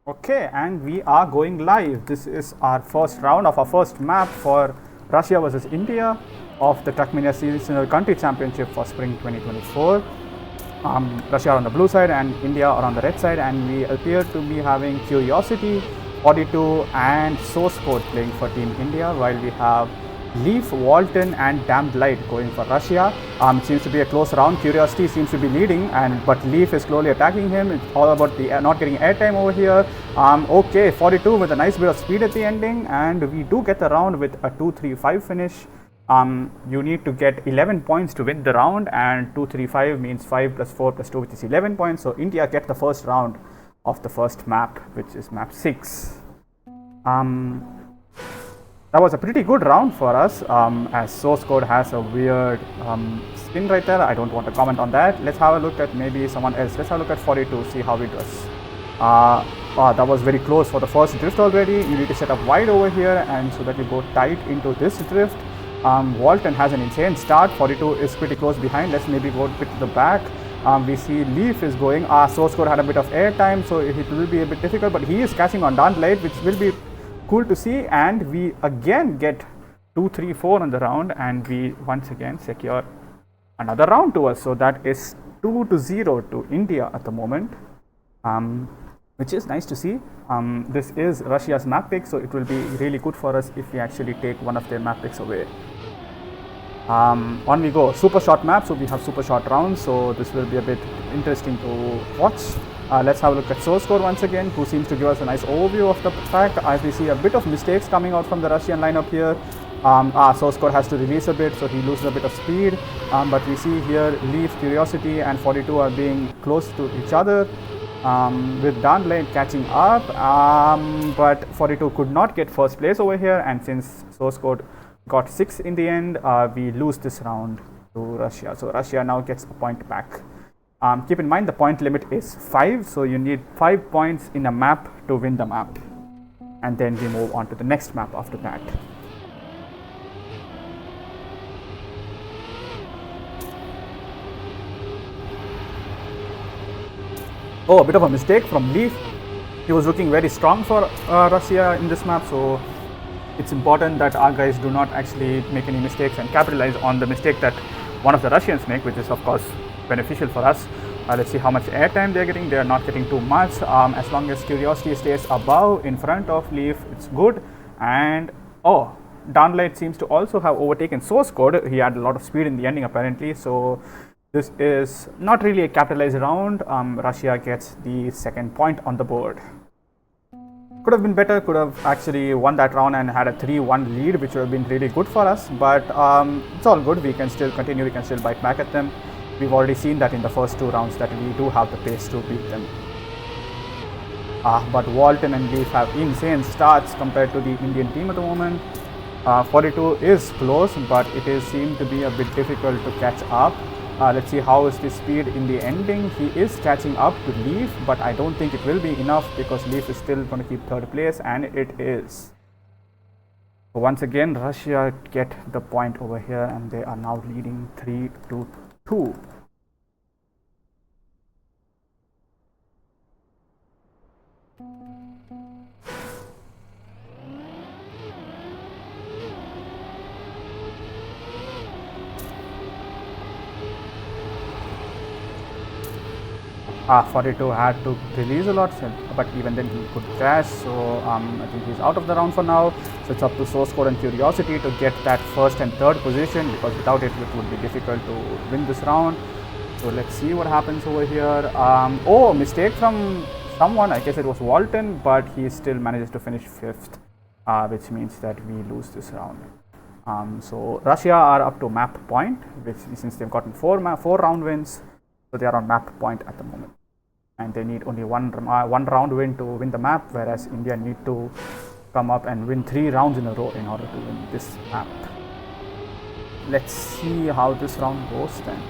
Okay, and we are going live. This is our first round of our first map for Russia versus India of the Trackmania Seasonal Country Championship for Spring 2024. Russia are on the blue side and India are on the red side, and we appear to be having Curiosity, 42 and Source Code playing for Team India, while we have Leaf, Walton and Damned Light going for Russia. It seems to be a close round. Curiosity seems to be leading, but Leaf is slowly attacking him. It's all about the not getting airtime over here. Okay, 42 with a nice bit of speed at the ending, and we do get the round with a 2-3-5 finish. You need to get 11 points to win the round, and 2-3-5 means 5 plus 4 plus 2, which is 11 points. So India get the first round of the first map, which is map 6. That was a pretty good round for us, as Source Code has a weird skin right there. I don't want to comment on that. Let's have a look at maybe someone else. Let's have a look at 42, see how he does. That was very close for the first drift already. You need to set up wide over here, and so that you go tight into this drift. Walton has an insane start. 42 is pretty close behind. Let's maybe go a bit to the back. We see Leaf is going. Source Code had a bit of air time, so it will be a bit difficult, but he is catching on Damned Light, which will be cool to see. And we again get 2-3-4 on the round, and we once again secure another round to us. So that is 2-0 to India at the moment, which is nice to see. This is Russia's map pick, so it will be really good for us if we actually take one of their map picks away. On we go. Super short map, so we have super short rounds, so this will be a bit interesting to watch. Let's have a look at Source Code once again, who seems to give us a nice overview of the track, as we see a bit of mistakes coming out from the Russian lineup here. Source Code has to release a bit, so he loses a bit of speed, but we see here Leaf, Curiosity and 42 are being close to each other, with Damned Light catching up, but 42 could not get first place over here, and since Source Code got 6 in the end, we lose this round to Russia. So Russia now gets a point back. Keep in mind the point limit is 5, so you need 5 points in a map to win the map, and then we move on to the next map after that. Oh, a bit of a mistake from Leaf. He was looking very strong for Russia in this map, so it's important that our guys do not actually make any mistakes and capitalize on the mistake that one of the Russians make, which is of course beneficial for us. Let's see how much airtime they're getting. They're not getting too much. As long as Curiosity stays above in front of Leaf, it's good. And Damned Light seems to also have overtaken Source Code. He had a lot of speed in the ending apparently, so this is not really a capitalized round. Russia gets the second point on the board. Could have been better, could have actually won that round and had a 3-1 lead, which would have been really good for us, but it's all good. We can still continue, we can still bite back at them. We've already seen that in the first 2 rounds that we do have the pace to beat them. But Walton and Leaf have insane starts compared to the Indian team at the moment. 42 is close, but it is seemed to be a bit difficult to catch up. Let's see how is the speed in the ending. He is catching up to Leaf, but I don't think it will be enough because Leaf is still going to keep 3rd place, and it is. So once again, Russia get the point over here, and they are now leading 3-2. Ah, 42 had to release a lot, but even then he could crash, so I think he's out of the round for now. So it's up to Source Code and Curiosity to get that 1st and 3rd position, because without it, it would be difficult to win this round. So let's see what happens over here. Mistake from someone, I guess it was Walton, but he still manages to finish 5th, which means that we lose this round. So Russia are up to map point, which since they've gotten 4 round wins, so they are on map point at the moment, and they need only one round win to win the map, whereas India need to come up and win 3 rounds in a row in order to win this map. Let's see how this round goes then.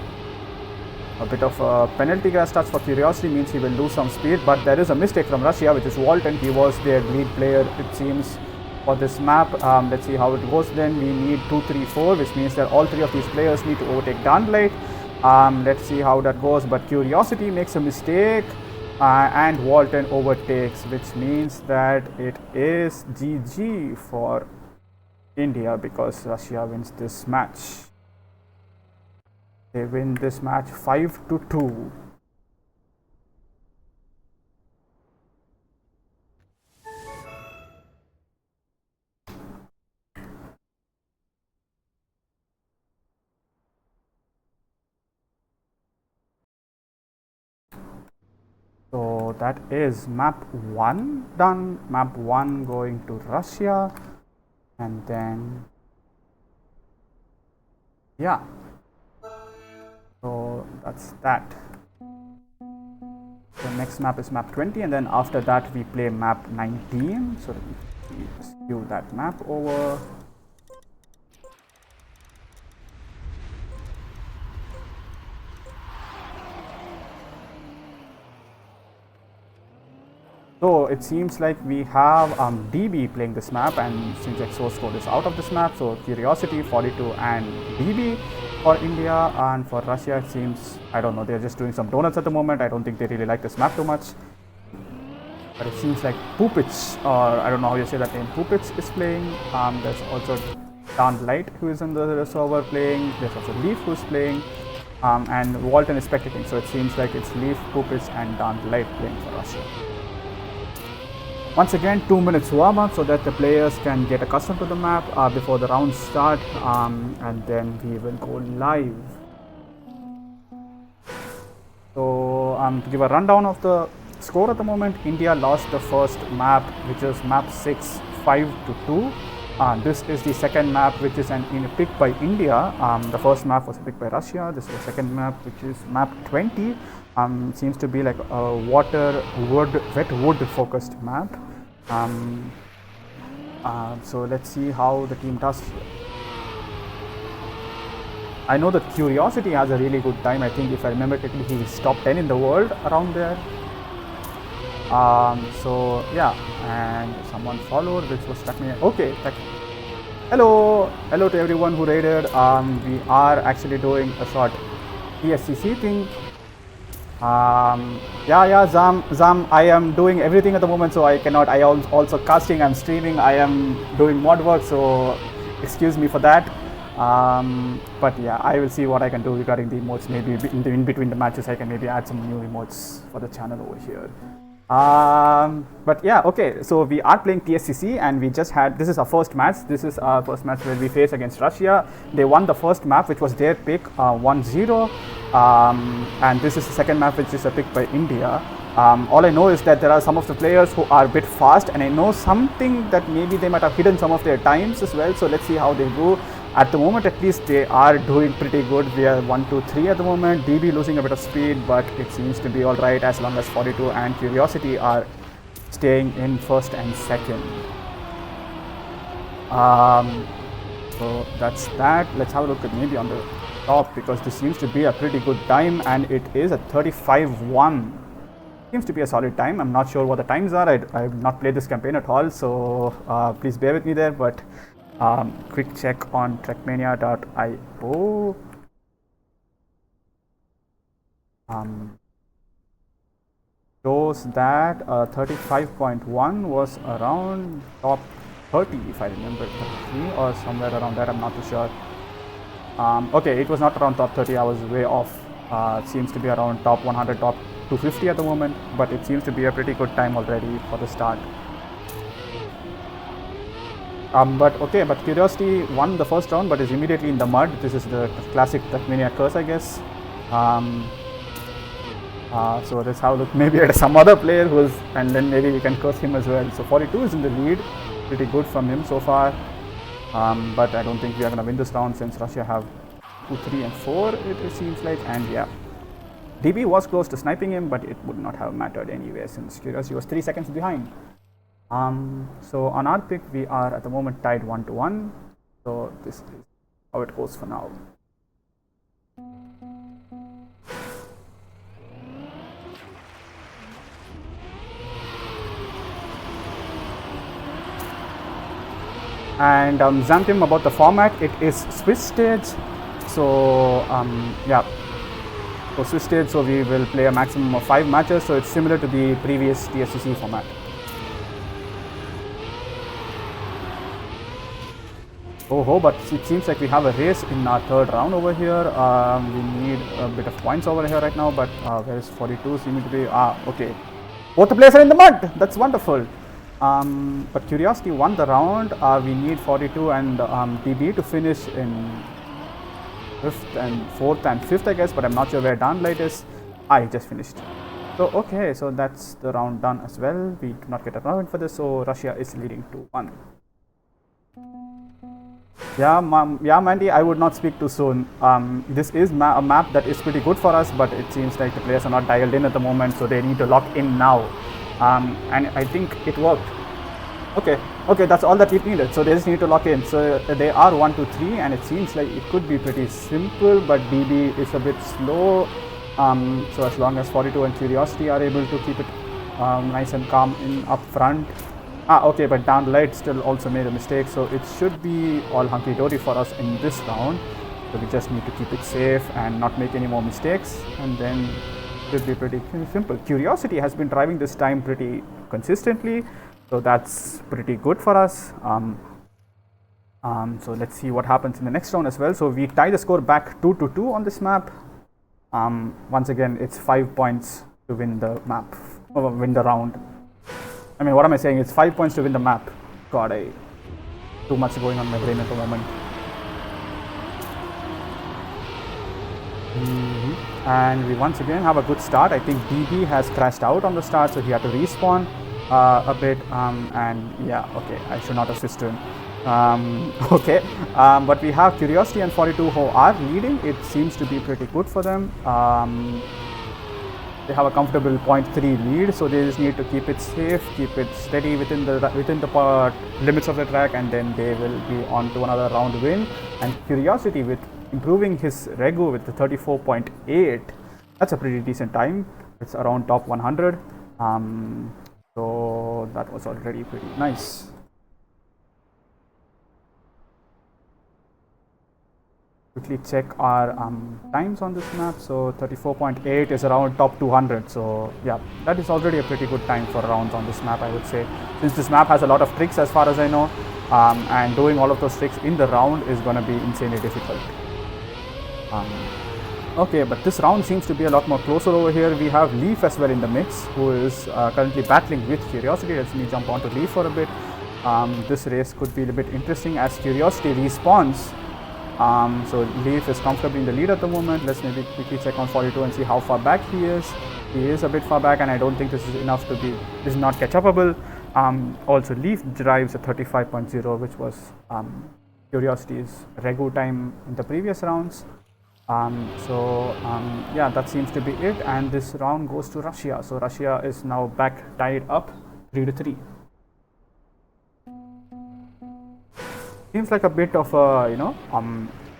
A bit of a penalty gas touch for Curiosity means he will lose some speed, but there is a mistake from Russia, which is Walton. He was their lead player, it seems, for this map. Let's see how it goes then. We need 2-3-4, which means that all 3 of these players need to overtake Damned Light. Let's see how that goes, but Curiosity makes a mistake. and Walton overtakes, which means that it is GG for India because Russia wins this match. They win this match 5-2. So that is map 1 done. Map 1 going to Russia, and then yeah, so that's that. The next map is map 20, and then after that we play map 19. So we skew that map over. So it seems like we have DB playing this map, and seems like source code is out of this map. So Curiosity, 42 and DB for India, and for Russia it seems, I don't know, they're just doing some donuts at the moment. I don't think they really like this map too much. But it seems like Pupic, or I don't know how you say that name, Pupic is playing. There's also Dan Light who is in the server playing. There's also Leaf who's playing. And Walton is spectating. So it seems like it's Leaf, Pupic and Dan Light playing for Russia. Once again, 2 minutes warm up so that the players can get accustomed to the map before the rounds start, and then we will go live. So to give a rundown of the score at the moment, India lost the first map, which is map 6, 5-2. This is the second map, which is a pick by India. The first map was picked by Russia. This is the second map, which is map 20. Seems to be like a wet wood focused map. So let's see how the team does. I know that Curiosity has a really good time. I think if I remember correctly, he's top 10 in the world around there. So yeah, and someone followed, which was Trackmania. Okay, hello to everyone who raided. We are actually doing a short TSCC thing. Zam, I am doing everything at the moment, so I cannot. I am also casting, I'm streaming, I am doing mod work, so excuse me for that. But yeah, I will see what I can do regarding the emotes. Maybe in between the matches I can maybe add some new emotes for the channel over here. But yeah, okay, so we are playing TSCC, and we just had, this is our first match. This is our first match where we face against Russia. They won the first map, which was their pick, 1-0. And this is the second map, which is a pick by India. All I know is that there are some of the players who are a bit fast, and I know something that maybe they might have hidden some of their times as well. So let's see how they go. At the moment, at least they are doing pretty good. We are 1-2-3 at the moment. DB losing a bit of speed, but it seems to be all right as long as 42 and Curiosity are staying in first and second. So that's that. Let's have a look at maybe on the top, because this seems to be a pretty good time, and it is a 35-1. Seems to be a solid time. I'm not sure what the times are. I have not played this campaign at all, so please bear with me there. But quick check on Trackmania.io. Shows that 35.1 was around top 30, if I remember correctly, or somewhere around that. I'm not too sure. Okay, it was not around top 30. I was way off. It seems to be around top 100, top 250 at the moment, but it seems to be a pretty good time already for the start. But Curiosity won the first round, but is immediately in the mud. This is the classic Trackmania curse, I guess. So let's have a look maybe at some other player who's, and then maybe we can curse him as well. So 42 is in the lead, pretty good from him so far. But I don't think we are going to win this round since Russia have 2, 3 and 4, it seems like. And yeah, DB was close to sniping him, but it would not have mattered anyway since Curiosity was 3 seconds behind. So on our pick, we are at the moment tied 1-1. So this is how it goes for now. And Xanthem about the format, it is Swiss stage. So yeah, So switched it, so we will play a maximum of 5 matches, so it's similar to the previous TSCC format. Oh, but it seems like we have a race in our third round over here. We need a bit of points over here right now, but where is 42 seeming to be? Okay. Both the players are in the mud. That's wonderful. But Curiosity won the round. We need 42 and DB to finish in 5th and 4th and 5th, I guess, but I'm not sure where Downlight is. He just finished. So, okay, so that's the round done as well. We do not get a round for this, so Russia is leading 2-1. Yeah, Mandy, I would not speak too soon. This is a map that is pretty good for us, but it seems like the players are not dialed in at the moment, so they need to lock in now. And I think it worked. Okay, that's all that we needed. So they just need to lock in. So they are 1-2-3, and it seems like it could be pretty simple, but DB is a bit slow. So as long as 42 and Curiosity are able to keep it nice and calm in up front. Okay, but Downlight still also made a mistake, so it should be all hunky-dory for us in this round. So we just need to keep it safe and not make any more mistakes, and then it should be pretty simple. Curiosity has been driving this time pretty consistently, so that's pretty good for us. So let's see what happens in the next round as well. So we tie the score back 2-2 on this map. Once again, it's 5 points to win the map, or win the round. I mean, what am I saying? It's 5 points to win the map. God, too much going on in my brain at the moment. And we once again have a good start. I think DB has crashed out on the start, so he had to respawn a bit. And yeah, okay, I should not assist him. Okay, but we have Curiosity and 42 who are leading. It seems to be pretty good for them. They have a comfortable 0.3 lead, so they just need to keep it safe, keep it steady within the limits of the track, and then they will be on to another round win. And Curiosity, with improving his regu with the 34.8, that's a pretty decent time. It's around top 100. So that was already pretty nice. Quickly check our times on this map. So 34.8 is around top 200. So yeah, that is already a pretty good time for rounds on this map, I would say. Since this map has a lot of tricks as far as I know, and doing all of those tricks in the round is going to be insanely difficult. Okay, but this round seems to be a lot more closer over here. We have Leaf as well in the mix, who is currently battling with Curiosity. Let me jump onto Leaf for a bit. This race could be a bit interesting as Curiosity respawns. So Leaf is comfortably in the lead at the moment. Let's maybe quickly check on 42 and see how far back he is. He is a bit far back, and I don't think this is enough to be, this is not catch-upable. Also, Leaf drives at 35.0, which was Curiosity's regu time in the previous rounds. Yeah, that seems to be it, and this round goes to Russia. So Russia is now back tied up 3-3. Seems like a bit of a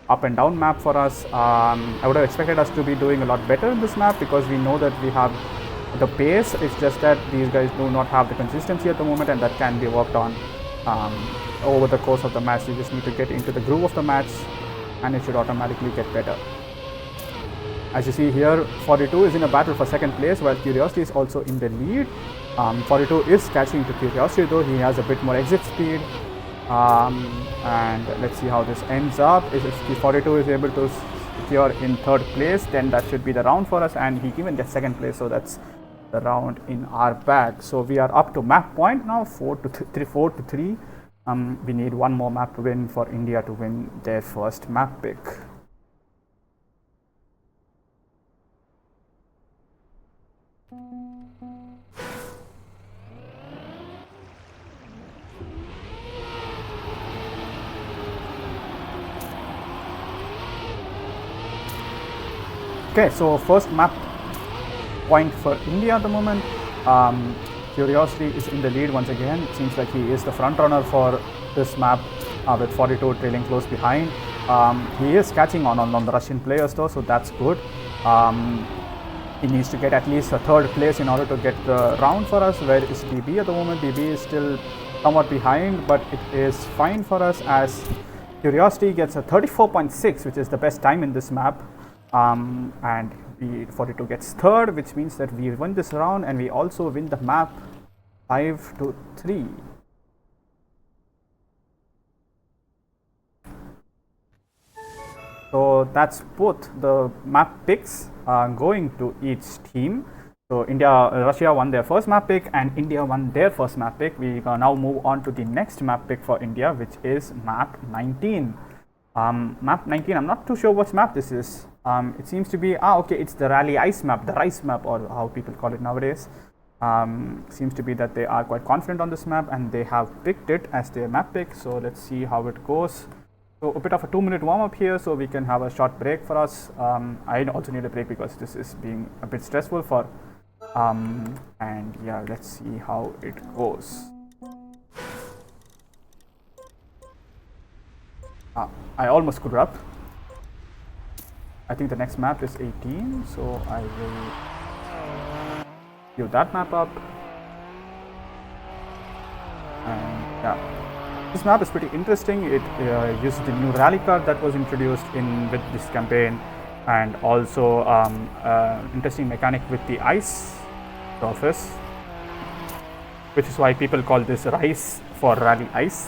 up and down map for us. I would have expected us to be doing a lot better in this map, because we know that we have the pace. It's just that these guys do not have the consistency at the moment, and that can be worked on over the course of the match. You just need to get into the groove of the match, and it should automatically get better. As you see here, 42 is in a battle for second place, while Curiosity is also in the lead. 42 is catching to Curiosity, though he has a bit more exit speed. And let's see how this ends up. If 42 is able to secure in third place, then that should be the round for us, and he even gets second place, so that's the round in our bag. So we are up to map point now, 4-3. We need one more map win for India to win their first map pick. Okay, so first map point for India at the moment. Curiosity is in the lead once again. It seems like he is the front runner for this map, with 42 trailing close behind. He is catching on the Russian players though, so that's good. He needs to get at least a third place in order to get the round for us. Where is DB at the moment? DB is still somewhat behind, but it is fine for us as Curiosity gets a 34.6, which is the best time in this map. And 42 gets third, which means that we win this round and we also win the map 5-3. So that's both the map picks going to each team. So Russia won their first map pick and India won their first map pick. We now move on to the next map pick for India, which is map 19. Map 19, I'm not too sure which map this is. It seems to be, okay, it's the Rally Ice map, the Rice map, or how people call it nowadays. Seems to be that they are quite confident on this map and they have picked it as their map pick. So let's see how it goes. So a bit of a 2-minute warm up here, so we can have a short break for us. I also need a break because this is being a bit stressful for. And yeah, let's see how it goes. I almost screwed up. I think the next map is 18, so I will give that map up. And yeah, this map is pretty interesting. It uses the new rally card that was introduced with this campaign, and also interesting mechanic with the ice surface, which is why people call this Rice for Rally Ice.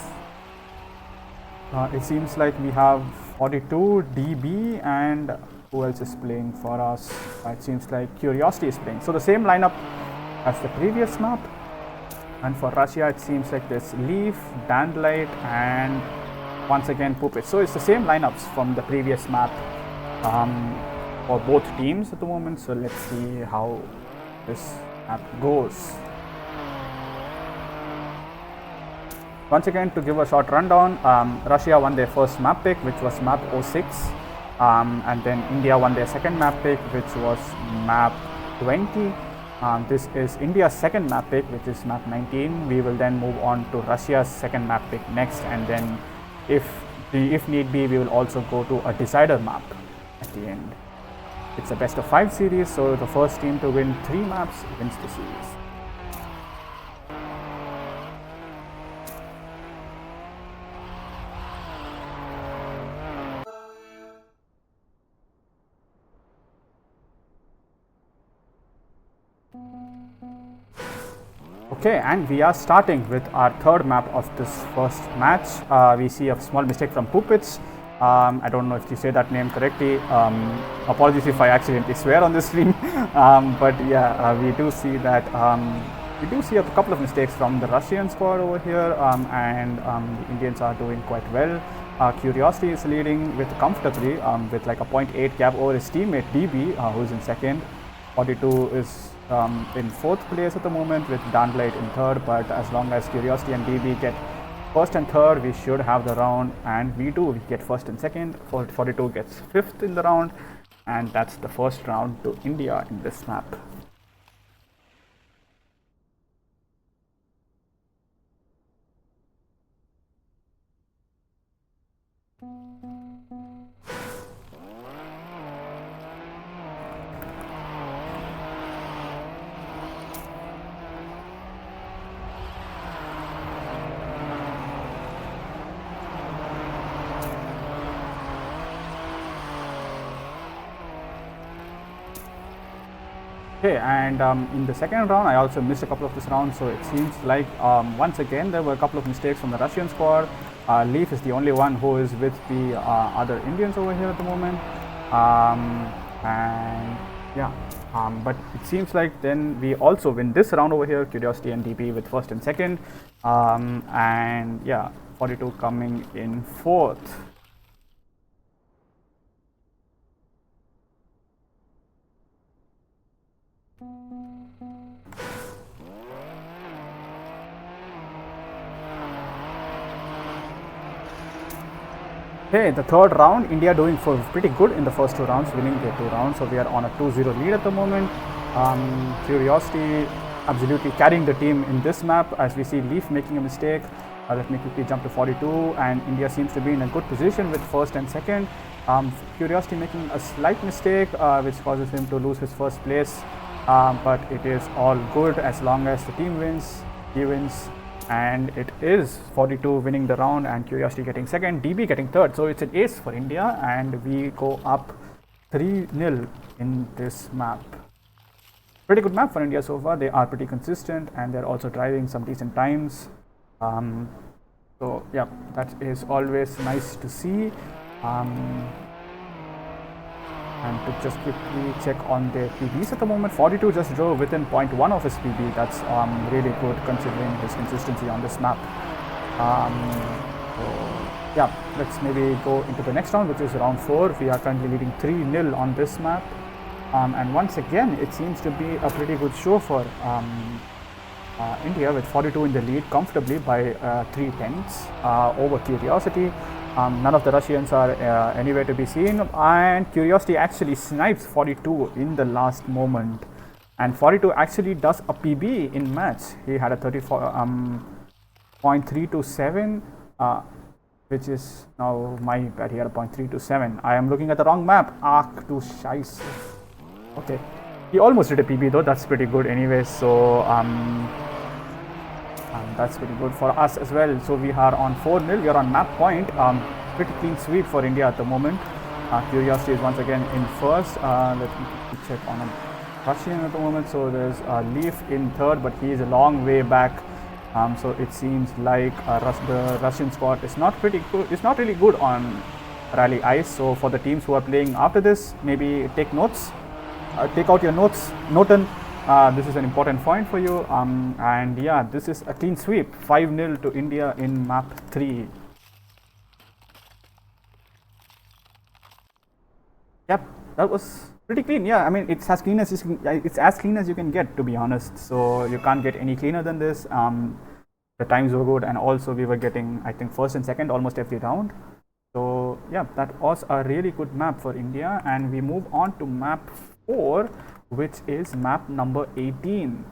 It seems like we have 42 DB, and who else is playing for us? It seems like Curiosity is playing. So the same lineup as the previous map. And for Russia, it seems like there's Leaf, Dandelight, and once again Puppet. So it's the same lineups from the previous map for both teams at the moment. So let's see how this map goes. Once again, to give a short rundown, Russia won their first map pick, which was map 06, and then India won their second map pick, which was map 20. This is India's second map pick, which is map 19. We will then move on to Russia's second map pick next, and then if need be, we will also go to a decider map at the end. It's a best of 5 series, so the first team to win 3 maps wins the series. Okay, and we are starting with our third map of this first match. We see a small mistake from Puppets. I don't know if you say that name correctly. Apologies if I accidentally swear on this stream. But yeah, we do see that we do see a couple of mistakes from the Russian squad over here, and the Indians are doing quite well. Curiosity is leading with comfortably with like a 0.8 gap over his teammate DB, who's in second. 42 is in fourth place at the moment with Dandelight in third, but as long as Curiosity and DB get first and third, we should have the round, and we do. We get first and second. 42 gets fifth in the round, and that's the first round to India in this map. Okay, and in the second round, I also missed a couple of this round, so it seems like once again there were a couple of mistakes from the Russian squad. Leaf is the only one who is with the other Indians over here at the moment, and yeah, but it seems like then we also win this round over here, Curiosity and DB with first and second, and yeah, 42 coming in fourth. Okay, the third round, India doing pretty good in the first 2 rounds, winning their 2 rounds. So we are on a 2-0 lead at the moment. Curiosity absolutely carrying the team in this map, as we see Leaf making a mistake. Let me quickly jump to 42, and India seems to be in a good position with first and second. Curiosity making a slight mistake, which causes him to lose his first place. But it is all good as long as the team wins, he wins. And it is 42 winning the round and Curiosity getting second, DB getting third. So it's an ace for India, and we go up 3-0 in this map. Pretty good map for India so far. They are pretty consistent and they're also driving some decent times. So yeah, that is always nice to see. And to just quickly check on their PBs at the moment, 42 just drove within 0.1 of his PB. That's really good considering his consistency on this map. So yeah, let's maybe go into the next round, which is round 4. We are currently leading 3-0 on this map. And once again, it seems to be a pretty good show for India, with 42 in the lead comfortably by 3 tenths over Curiosity. None of the Russians are anywhere to be seen, and Curiosity actually snipes 42 in the last moment. And 42 actually does a PB in match. He had a 34.327, which is now my bad. He had a 0.327. I am looking at the wrong map. Arc to Scheiße. Okay, he almost did a PB though. That's pretty good anyway. So that's pretty good for us as well. So we are on 4-0. We are on map point. Pretty clean sweep for India at the moment. Curiosity is once again in first. Let me check on a Russian at the moment. So there's Leaf in third, but he is a long way back. So it seems like the Russian squad is not pretty good. It's not really good on rally ice. So for the teams who are playing after this, maybe take notes. Take out your notes, Noten. This is an important point for you. And yeah, this is a clean sweep. 5-0 to India in map 3. Yep, that was pretty clean. Yeah, I mean it's as clean as you can get, to be honest. So you can't get any cleaner than this. The times were good, and also we were getting, I think, first and second almost every round. So yeah, that was a really good map for India. And we move on to map 4, which is map number 18.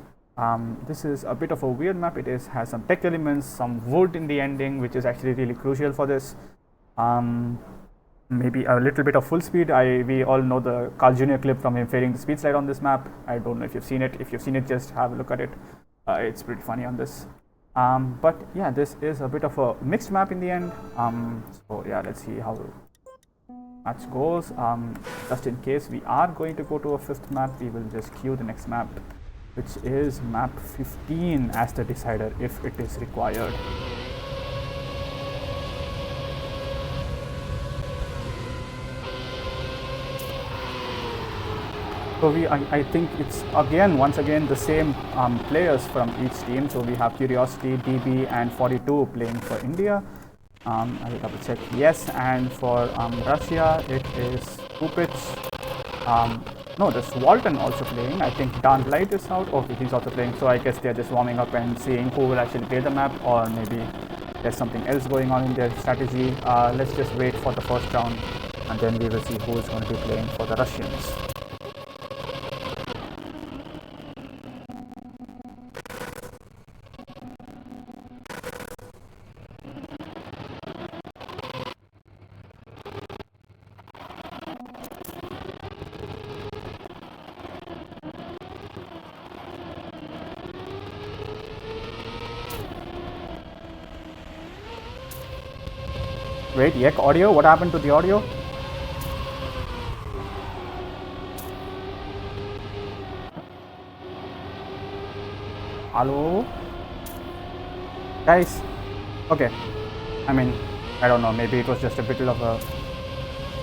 This is a bit of a weird map. It has some tech elements, some wood in the ending, which is actually really crucial for this. Maybe a little bit of full speed. We all know the Carl Jr. clip from him failing the speed slide on this map. I don't know if you've seen it. If you've seen it, just have a look at it. It's pretty funny on this. But yeah, this is a bit of a mixed map in the end. So yeah, let's see how match goes. Just in case we are going to go to a 5th map, we will just queue the next map, which is map 15 as the decider if it is required. So I think it's once again the same players from each team. So we have Curiosity, DB and 42 playing for India. I will double check. Yes, and for Russia it is Kupich. No, there's Walton also playing. I think Dan Light is out. Okay, he's also playing. So I guess they're just warming up and seeing who will actually play the map, or maybe there's something else going on in their strategy. Let's just wait for the first round, and then we will see who is going to be playing for the Russians. Wait, Yek audio? What happened to the audio? Hello? Guys? Okay. I mean, I don't know, maybe it was just a bit of a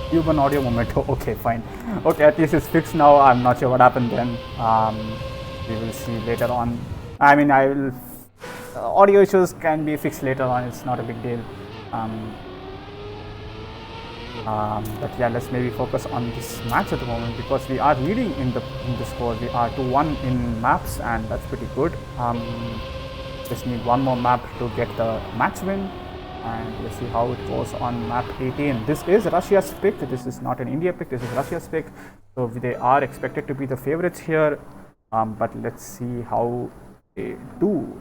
human audio moment. Okay, fine. Okay, at least it's fixed now. I'm not sure what happened then. We will see later on. I mean, audio issues can be fixed later on. It's not a big deal. But yeah, let's maybe focus on this match at the moment, because we are leading in the score. We are 2-1 in maps, and that's pretty good. Just need one more map to get the match win, and let's see how it goes on map 18. This is Russia's pick. This is not an India pick. This is Russia's pick. So they are expected to be the favorites here. But let's see how they do.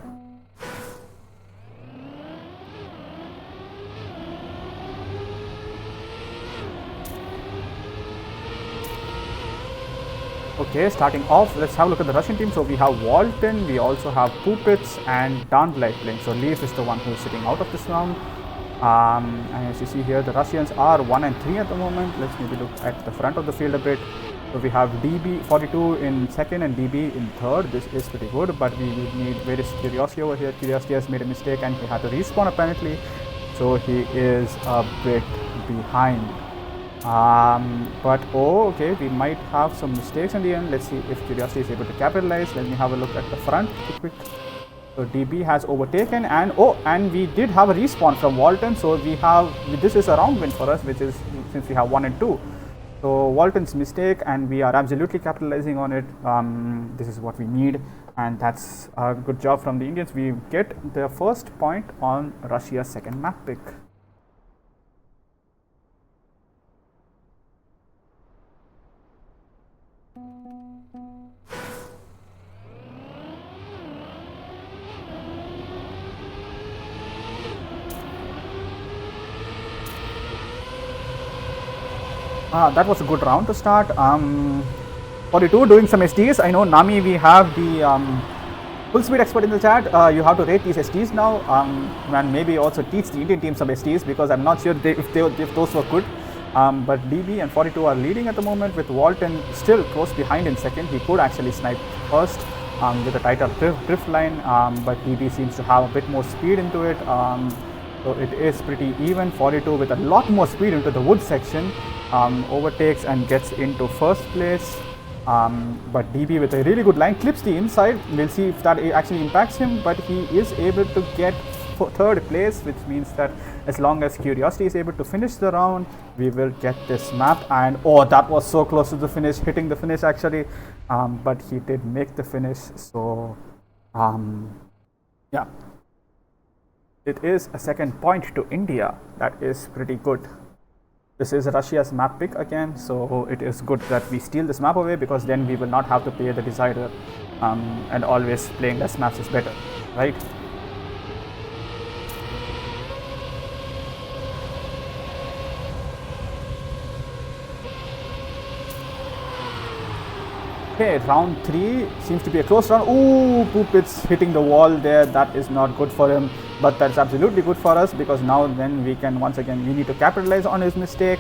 Okay, starting off, let's have a look at the Russian team. So we have Walton, we also have Pupits and Danblite playing. So Leaf is the one who's sitting out of this round. And as you see here, the Russians are 1 and 3 at the moment. Let's maybe look at the front of the field a bit. So we have DB42 in second and DB in third. This is pretty good, but we would need, where is Curiosity over here? Curiosity has made a mistake and he had to respawn apparently. So he is a bit behind. But okay, we might have some mistakes in the end. Let's see if Curiosity is able to capitalize. Let me have a look at the front quick. So DB has overtaken, and we did have a respawn from Walton. So we have, this is a round win for us, which is since we have 1 and 2. So Walton's mistake, and we are absolutely capitalizing on it. This is what we need, and that's a good job from the Indians. We get the first point on Russia's second map pick. That was a good round to start. 42 doing some STs. I know Nami, we have the full speed expert in the chat. You have to rate these STs now, and maybe also teach the Indian team some STs, because I'm not sure if those were good. But DB and 42 are leading at the moment, with Walton still close behind in second. He could actually snipe first with a tighter drift line, but DB seems to have a bit more speed into it. So it is pretty even. 42 with a lot more speed into the wood section overtakes and gets into first place. But DB with a really good line clips the inside. We'll see if that actually impacts him, but he is able to get third place, which means that as long as Curiosity is able to finish the round, we will get this map. And that was so close to the finish, hitting the finish actually, but he did make the finish. So yeah, it is a second point to India. That is pretty good. This is Russia's map pick again, so it is good that we steal this map away, because then we will not have to pay the decider, and always playing less maps is better, right? Okay, round 3 seems to be a close round. Ooh, Poopit's hitting the wall there. That is not good for him, but that's absolutely good for us, because now then we can once again, we need to capitalize on his mistake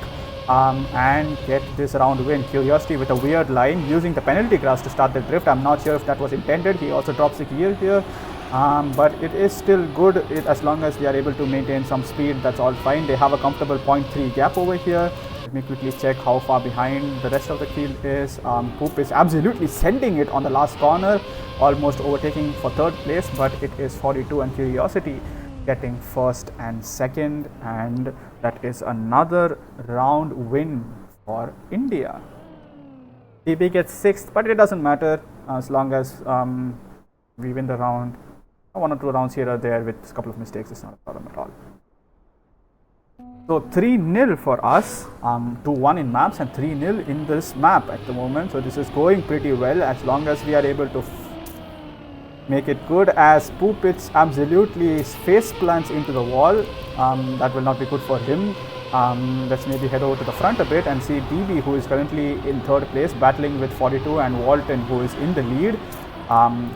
and get this round win. Curiosity with a weird line, using the penalty grass to start the drift. I'm not sure if that was intended. He also drops the gear here, but it is still good as long as we are able to maintain some speed. That's all fine. They have a comfortable 0.3 gap over here. Let me quickly check how far behind the rest of the field is. Poop is absolutely sending it on the last corner, almost overtaking for third place, but it is 42 and Curiosity getting first and second, and that is another round win for India. DB gets 6th, but it doesn't matter as long as we win the round. 1 or 2 rounds here or there with a couple of mistakes is not a problem at all. So 3-0 for us, 2-1 in maps and 3-0 in this map at the moment. So this is going pretty well as long as we are able to make it good, as Poopits absolutely face plants into the wall. That will not be good for him. Let's maybe head over to the front a bit and see DB, who is currently in third place, battling with 42, and Walton, who is in the lead.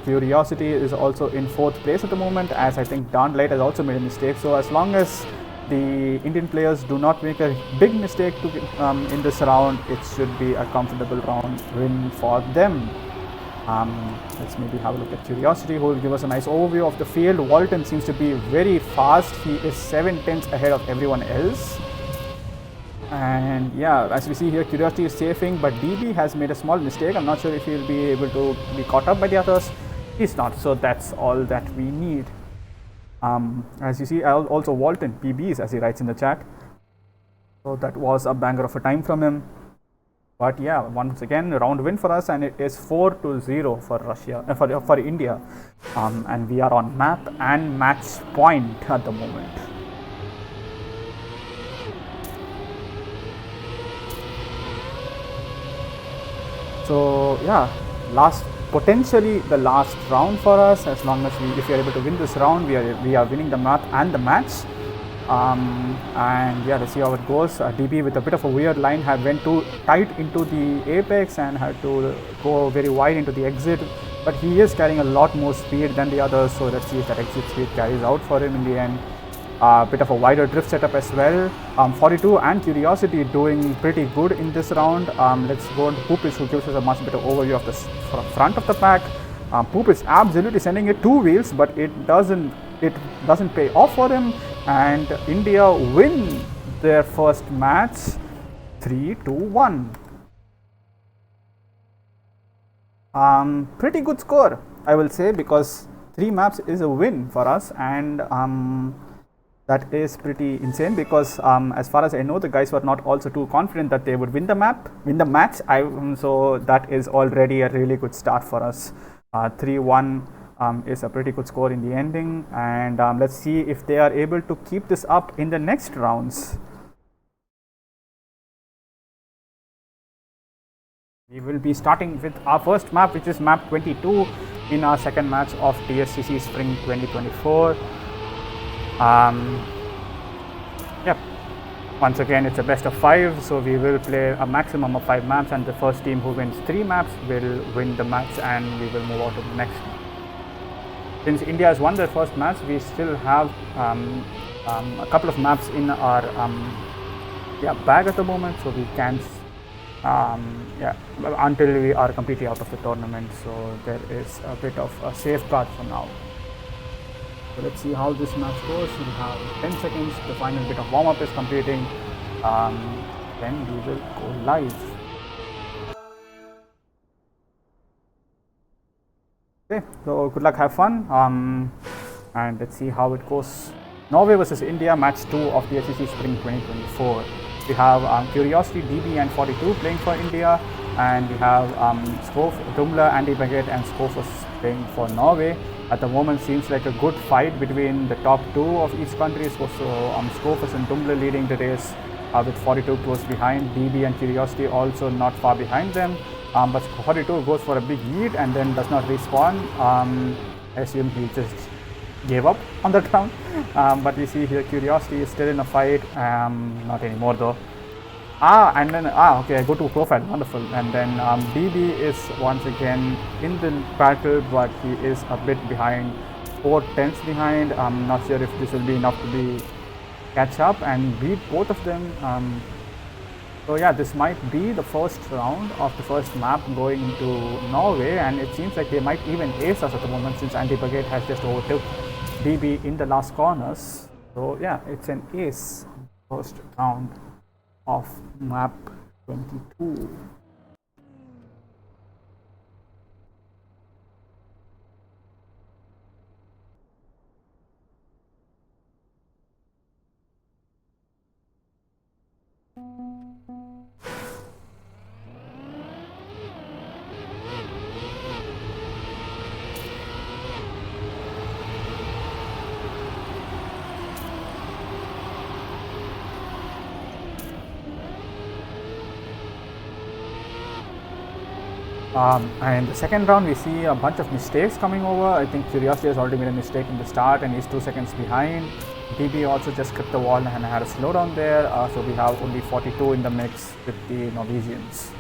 Curiosity is also in fourth place at the moment, as I think Darnlight has also made a mistake. So as long as the Indian players do not make a big mistake in this round, it should be a comfortable round win for them. Let's maybe have a look at Curiosity, who will give us a nice overview of the field. Walton seems to be very fast. He is 7/10 ahead of everyone else. And yeah, as we see here, Curiosity is safing, but DB has made a small mistake. I'm not sure if he will be able to be caught up by the others. He's not, so that's all that we need. As you see, also Walton PBs, as he writes in the chat. So that was a banger of a time from him. But yeah, once again, round win for us, and it is 4-0 for Russia, for India, and we are on map and match point at the moment. So yeah, potentially the last round for us. As long as if we are able to win this round, we are winning the map and the match. And yeah, let's see how it goes. DB with a bit of a weird line went too tight into the apex and had to go very wide into the exit, but he is carrying a lot more speed than the others, so let's see if that exit speed carries out for him in the end. bit of a wider drift setup as well. 42 and Curiosity doing pretty good in this round. Let's go to Poop, who gives us a much better overview of the front of the pack. Poop is absolutely sending it 2 wheels, but it doesn't pay off for him, and India win their first match 3-1. Pretty good score, I will say, because 3 maps is a win for us, and that is pretty insane because as far as I know, the guys were not also too confident that they would win the match. So that is already a really good start for us. 3-1 is a pretty good score in the ending, and let's see if they are able to keep this up in the next rounds. We will be starting with our first map, which is map 22 in our second match of TSCC Spring 2024. Yep. Once again, it's a best of 5, so we will play a maximum of 5 maps, and the first team who wins 3 maps will win the match, and we will move on to the next one. Since India has won their first match, we still have a couple of maps in our bag at the moment, so we can until we are completely out of the tournament. So there is a bit of a safeguard for now. So let's see how this match goes. We have 10 seconds. The final bit of warm-up is completing. Then we will go live. Okay, so good luck, have fun, and let's see how it goes. Norway versus India, match 2 of TSCC Spring 2024. We have Curiosity, DB and 42 playing for India, and we have Dumla, Andy Baguette and Skofus playing for Norway. At the moment, seems like a good fight between the top 2 of each country. So Skofus and Dumla leading the race with 42 close behind. DB and Curiosity also not far behind them. But 42 goes for a big lead and then does not respawn. I assume he just gave up on that round. But we see here Curiosity is still in a fight. Not anymore though. Okay, I go to profile, wonderful. And then DB is once again in the battle, but he is a bit behind, 4 tenths behind. I'm not sure if this will be enough to catch up and beat both of them. So yeah, this might be the first round of the first map going into Norway, and it seems like they might even ace us at the moment, since Andy Baguette has just overtook DB in the last corners. So yeah, it's an ace first round of map 22. And the second round, we see a bunch of mistakes coming over. I think Curiosity has already made a mistake in the start and he's 2 seconds behind. DB also just clipped the wall and had a slowdown there. So we have only 42 in the mix with the Norwegians.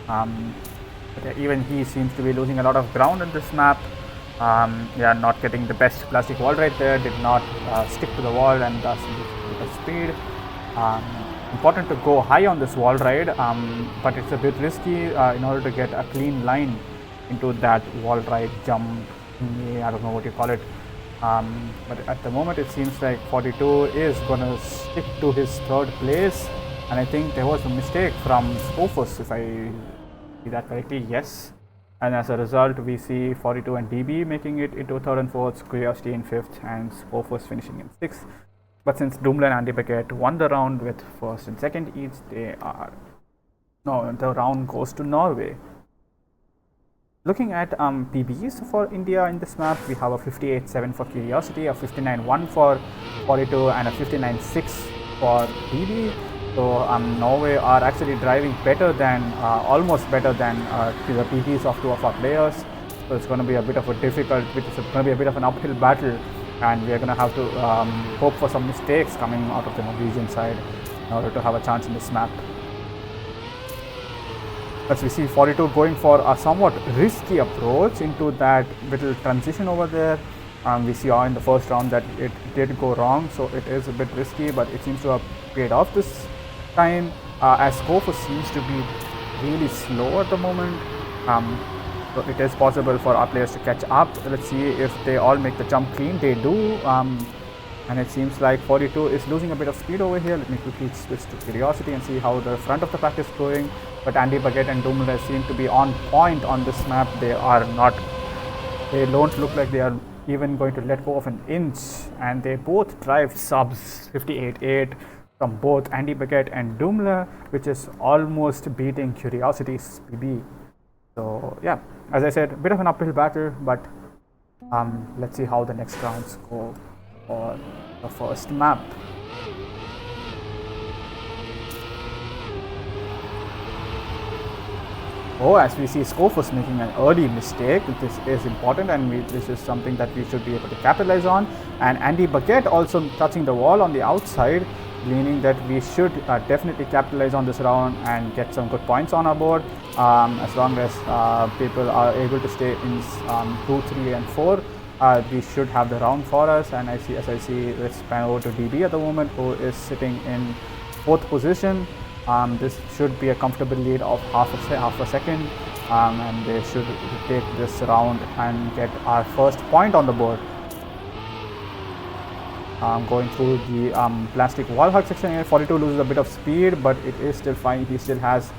But even he seems to be losing a lot of ground in this map. Not getting the best plastic wall right there. Did not stick to the wall and thus a bit of speed. Important to go high on this wall ride, but it's a bit risky in order to get a clean line into that wall ride jump. I don't know what you call it, but at the moment it seems like 42 is going to stick to his 3rd place, and I think there was a mistake from Skofus, if I see that correctly. Yes, and as a result we see 42 and DB making it into 3rd and 4th, Curiosity in 5th and Skofus finishing in 6th. But since Dumla and Andy Baguette won the round with 1st and 2nd each, the round goes to Norway. Looking at PBs for India in this map, we have a 58.7 for Curiosity, a 59.1 for 42 and a 59.6 for DB. So Norway are actually driving better than, almost better than the PBs of 2 of our players. So it's going to be a bit of a difficult, it's going to be a bit of an uphill battle. And we are going to have to hope for some mistakes coming out of the Norwegian side in order to have a chance in this map. As we see 42 going for a somewhat risky approach into that little transition over there. We saw in the first round that it did go wrong, so it is a bit risky, but it seems to have paid off this time, as Skofus seems to be really slow at the moment. So it is possible for our players to catch up. Let's see if they all make the jump clean. They do. And it seems like 42 is losing a bit of speed over here. Let me quickly switch to Curiosity and see how the front of the pack is going. But Andy Baguette and Doomler seem to be on point on this map. They don't look like they are even going to let go of an inch. And they both drive subs 58.8 from both Andy Baguette and Doomler, which is almost beating Curiosity's PB. So yeah, as I said, a bit of an uphill battle, but let's see how the next rounds go for the first map. Oh, as we see, Skofus making an early mistake. This is important, and this is something that we should be able to capitalize on. And Andy Baguette also touching the wall on the outside, meaning that we should definitely capitalize on this round and get some good points on our board, as long as people are able to stay in 2, 3 and 4. We should have the round for us. And as I see, let's pan over to DB at the moment, who is sitting in 4th position. This should be a comfortable lead of half a second, and they should take this round and get our first point on the board. Going through the plastic wall hug section here, 42 loses a bit of speed, but it is still fine. He still has,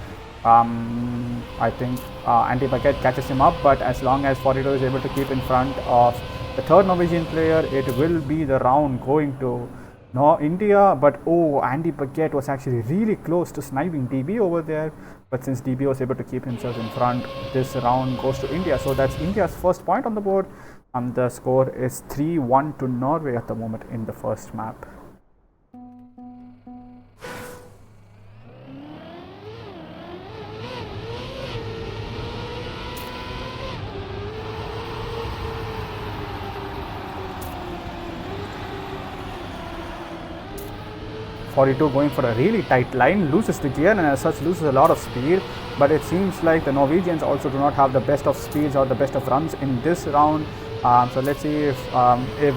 I think, Andy Baguette catches him up, but as long as 42 is able to keep in front of the third Norwegian player, it will be the round going to India. But oh, Andy Baguette was actually really close to sniping DB over there, but since DB was able to keep himself in front, this round goes to India. So that's India's first point on the board. The score is 3-1 to Norway at the moment in the first map. .42 going for a really tight line, loses the gear and as such loses a lot of speed, but it seems like the Norwegians also do not have the best of speeds or the best of runs in this round. So let's see if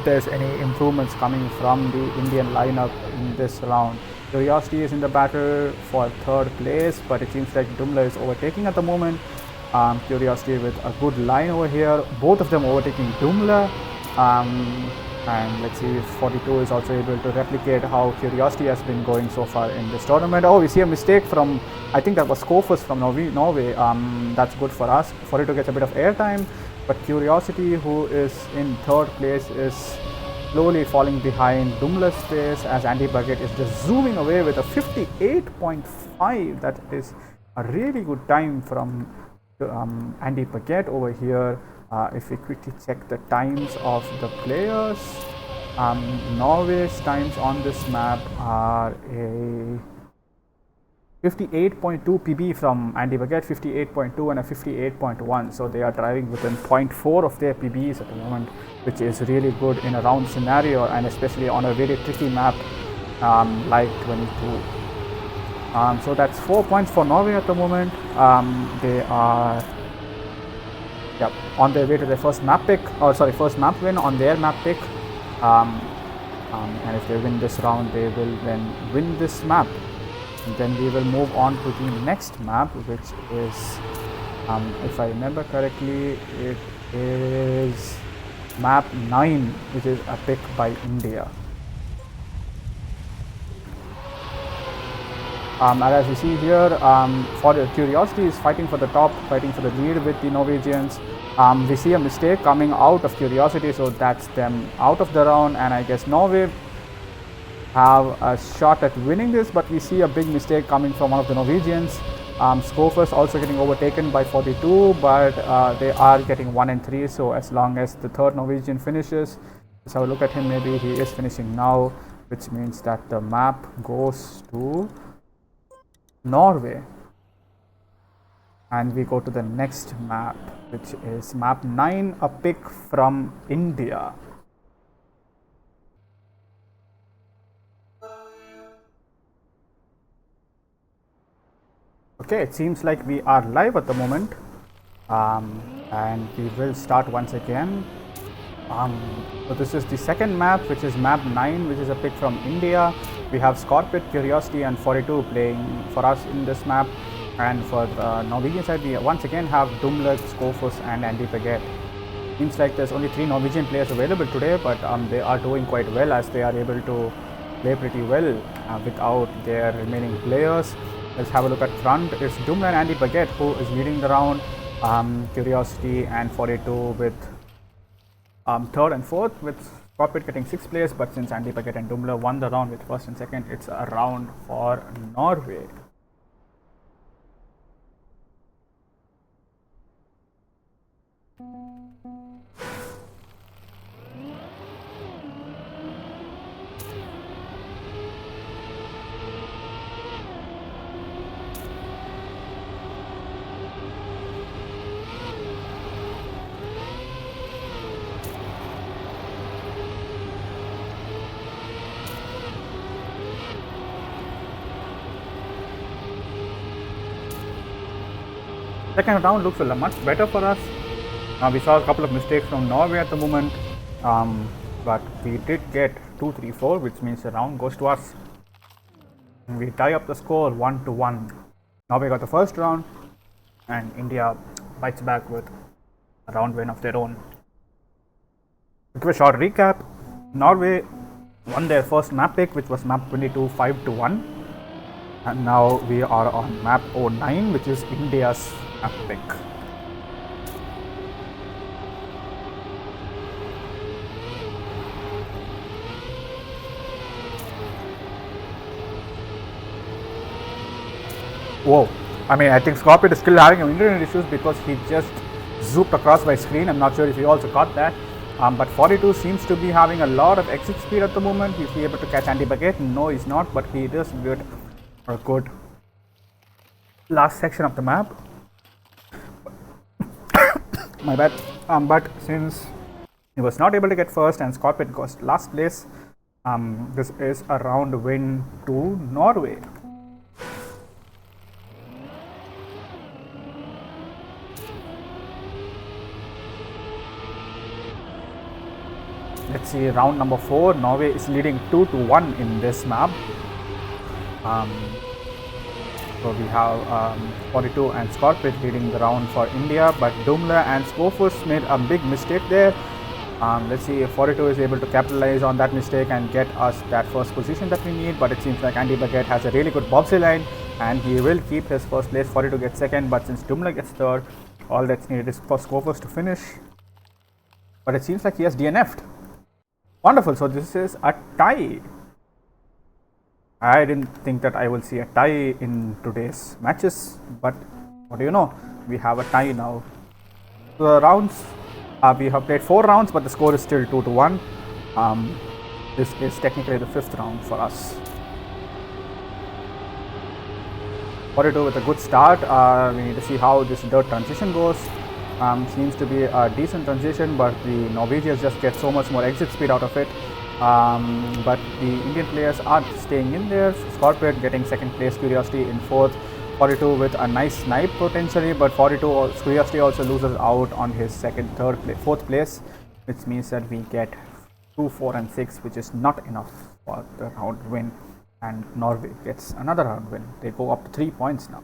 there's any improvements coming from the Indian lineup in this round. Curiosity is in the battle for 3rd place, but it seems like Dumla is overtaking at the moment. Curiosity with a good line over here, both of them overtaking Dumla. And let's see if 42 is also able to replicate how Curiosity has been going so far in this tournament. Oh, we see a mistake from, I think that was Skofus from Norway. That's good for us. 42 gets a bit of airtime, but Curiosity, who is in 3rd place, is slowly falling behind Dumla's pace as Andy Baguette is just zooming away with a 58.5. That is a really good time from Andy Baguette over here. If we quickly check the times of the players, Norway's times on this map are a 58.2 PB from Andy Baguette, 58.2 and a 58.1. So they are driving within 0.4 of their PBs at the moment, which is really good in a round scenario and especially on a very tricky map like 22. So that's 4 points for Norway at the moment. They are on their way to their first map pick, first map win on their map pick. And if they win this round, they will then win this map. And then we will move on to the next map, which is, if I remember correctly, it is map 9, which is a pick by India. And as you see here, for the Curiosity is fighting for the top, fighting for the lead with the Norwegians. We see a mistake coming out of Curiosity, so that's them out of the round, and I guess Norway have a shot at winning this, but we see a big mistake coming from one of the Norwegians. Skofus also getting overtaken by 42, but they are getting 1 and 3, so as long as the third Norwegian finishes, let's have a look at him. Maybe he is finishing now, which means that the map goes to Norway. And we go to the next map, which is map 9, a pick from India. Okay, it seems like we are live at the moment, and we will start once again. So this is the second map, which is map 9, which is a pick from India. We have Scorpid, Curiosity and 42 playing for us in this map. And for the Norwegian side, we once again have Dumler, Skofus and Andy Paget. Seems like there's only 3 Norwegian players available today, but they are doing quite well as they are able to play pretty well without their remaining players. Let's have a look at front. It's Dumler and Andy Paget who is leading the round. Curiosity and 42 with third and fourth, with Scorpid getting 6 players, but since Andy Paget and Dumler won the round with first and second, it's a round for Norway. Second round looks much better for us. We saw a couple of mistakes from Norway at the moment, but we did get 2-3-4, which means the round goes to us. We tie up the score 1-1. Norway got the first round, and India bites back with a round win of their own. To give a short recap, Norway won their first map pick, which was map 22 5-1, and now we are on map 09, which is India's map pick. Whoa, I think Scorpid is still having internet issues because he just zooped across my screen. I'm not sure if you also caught that. But 42 seems to be having a lot of exit speed at the moment. Is he able to catch Andy Baguette? No, he's not, but he does get a good last section of the map. My bad. But since he was not able to get first and Scorpid got last place, this is a round win to Norway. Let's see, round number 4. Norway is leading 2-1 in this map. So we have 42 and Scorpid leading the round for India, but Dumler and Skofus made a big mistake there. Let's see if 42 is able to capitalize on that mistake and get us that first position that we need, but it seems like Andy Baguette has a really good bobsleigh line and he will keep his first place. 42 gets second, but since Dumler gets third, all that's needed is for Skofus to finish. But it seems like he has DNF'd. Wonderful, so this is a tie. I didn't think that I will see a tie in today's matches, but what do you know, we have a tie now. So the rounds, we have played 4 rounds, but the score is still 2-1. This is technically the 5th round for us. 42 with a good start. We need to see how this dirt transition goes. Seems to be a decent transition, but the Norwegians just get so much more exit speed out of it. But the Indian players are staying in there. Scorpid getting second place, Curiosity in fourth, 42 with a nice snipe potentially, but 42 Curiosity also loses out on his fourth place, which means that we get 2, 4 and 6, which is not enough for the round win, and Norway gets another round win. They go up to 3 points now.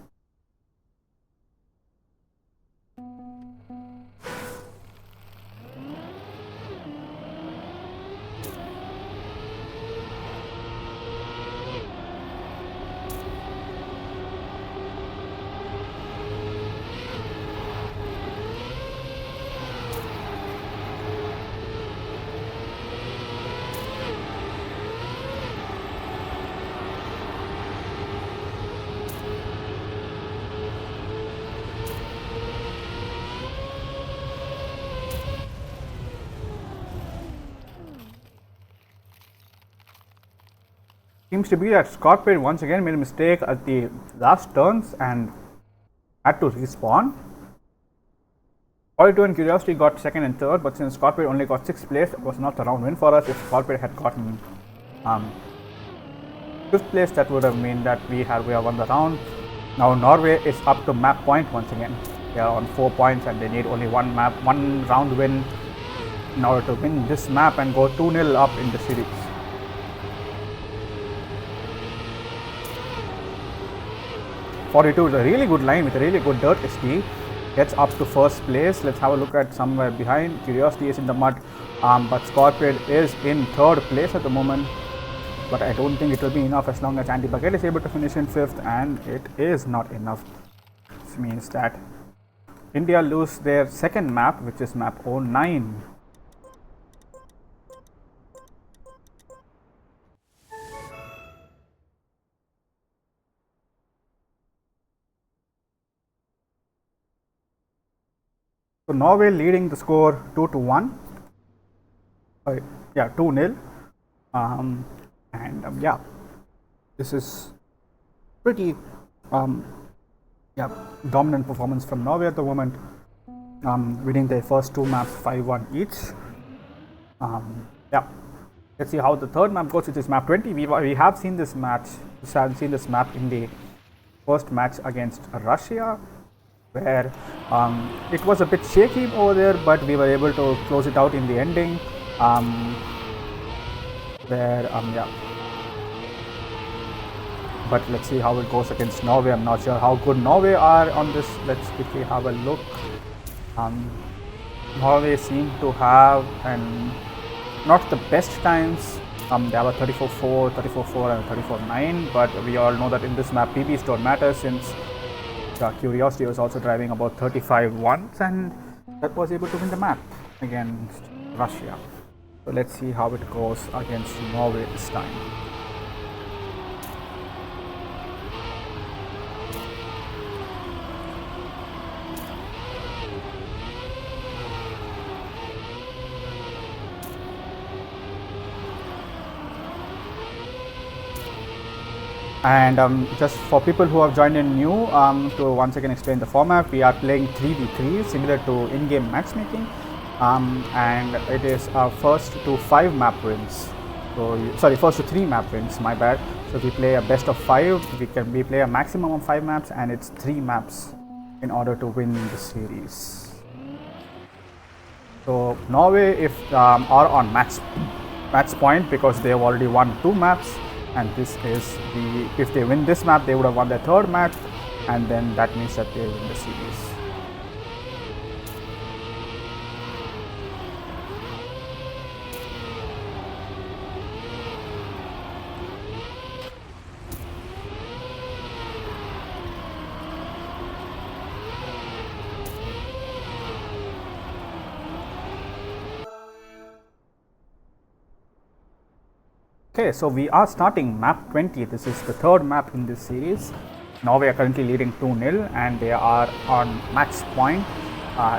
Seems to be that Scorpid once again made a mistake at the last turns and had to respawn. 42 and Curiosity got second and third, but since Scorpid only got 6th place, it was not a round win for us. If Scorpid had gotten 5th place, that would have meant that we have won the round. Now Norway is up to map point once again. They are on 4 points and they need only one round win in order to win this map and go 2-0 up in the series. .42 is a really good line with a really good dirt SD. Gets up to first place. Let's have a look at somewhere behind. Curiosity is in the mud, but Scorpion is in third place at the moment. But I don't think it will be enough as long as Andy Bucket is able to finish in fifth, and it is not enough. This means that India lose their second map, which is map 09. So Norway leading the score 2-1. Yeah, 2-0. Yeah, this is pretty dominant performance from Norway at the moment, winning their first two maps 5-1 each. Yeah, let's see how the third map goes, which is map 20. We have seen this match, seen this map in the first match against Russia, where it was a bit shaky over there, but we were able to close it out in the ending. But let's see how it goes against Norway. I'm not sure how good Norway are on this. Let's quickly have a look. Norway seem to have not the best times. They have a 34-4, 34-4 and 34-9, but we all know that in this map PBs don't matter, since Curiosity was also driving about 35 once, and that was able to win the map against Russia. So let's see how it goes against Norway this time. And just for people who have joined in new, to once again explain the format, we are playing 3v3, similar to in-game matchmaking, and it is first to 5 map wins. So first to 3 map wins, my bad. So we play a best of 5, we play a maximum of 5 maps, and it's 3 maps in order to win the series. So Norway are on match point because they have already won 2 maps. And this is if they win this map, they would have won their third match, and then that means that they win the series. Okay, so we are starting map 20. This is the third map in this series. Norway are currently leading 2-0, and they are on match point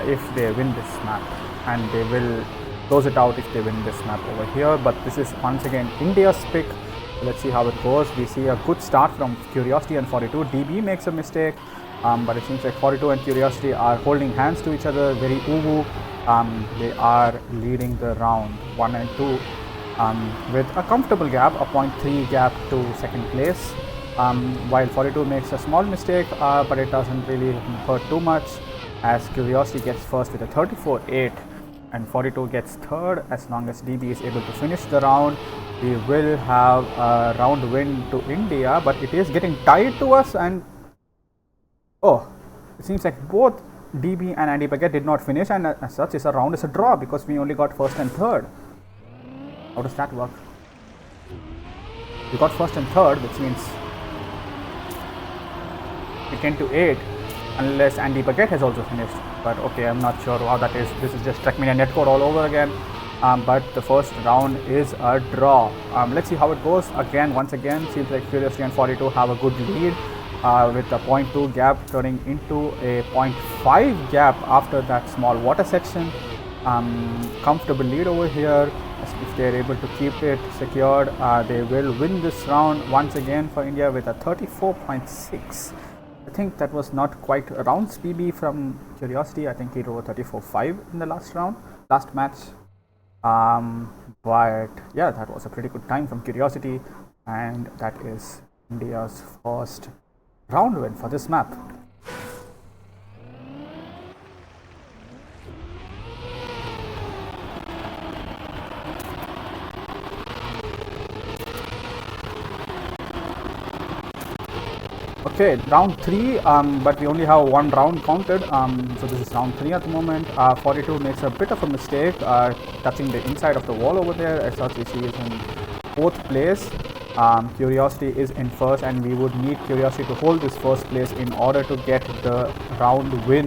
if they win this map, and they will close it out if they win this map over here. But this is once again India's pick. So let's see how it goes. We see a good start from Curiosity and 42. DB makes a mistake, but it seems like 42 and Curiosity are holding hands to each other, very uwu. They are leading the round 1 and 2. With a comfortable gap, a 0.3 gap to second place, while 42 makes a small mistake, but it doesn't really hurt too much, as Curiosity gets first with a 34-8 and 42 gets third. As long as DB is able to finish the round, we will have a round win to India, but it is getting tied to us, and it seems like both DB and Andy Baguette did not finish, and as such is a draw because we only got first and third. How does that work? We got first and third, which means we 10-8 unless Andy Baguette has also finished. But okay, I'm not sure how that is. This is just Trackmania netcode all over again. But the first round is a draw. Let's see how it goes. Once again, seems like Curiosity and 42 have a good lead, with a 0.2 gap turning into a 0.5 gap after that small water section. Comfortable lead over here. If they are able to keep it secured, they will win this round once again for India with a 34.6. I think that was not quite a round's PB from Curiosity. I think he drove a 34.5 in the last match. But yeah, that was a pretty good time from Curiosity, and that is India's first round win for this map. Okay, round 3, but we only have one round counted. So this is round 3 at the moment. 42 makes a bit of a mistake, touching the inside of the wall over there. SRCC is in 4th place. Curiosity is in 1st, and we would need Curiosity to hold this 1st place in order to get the round win.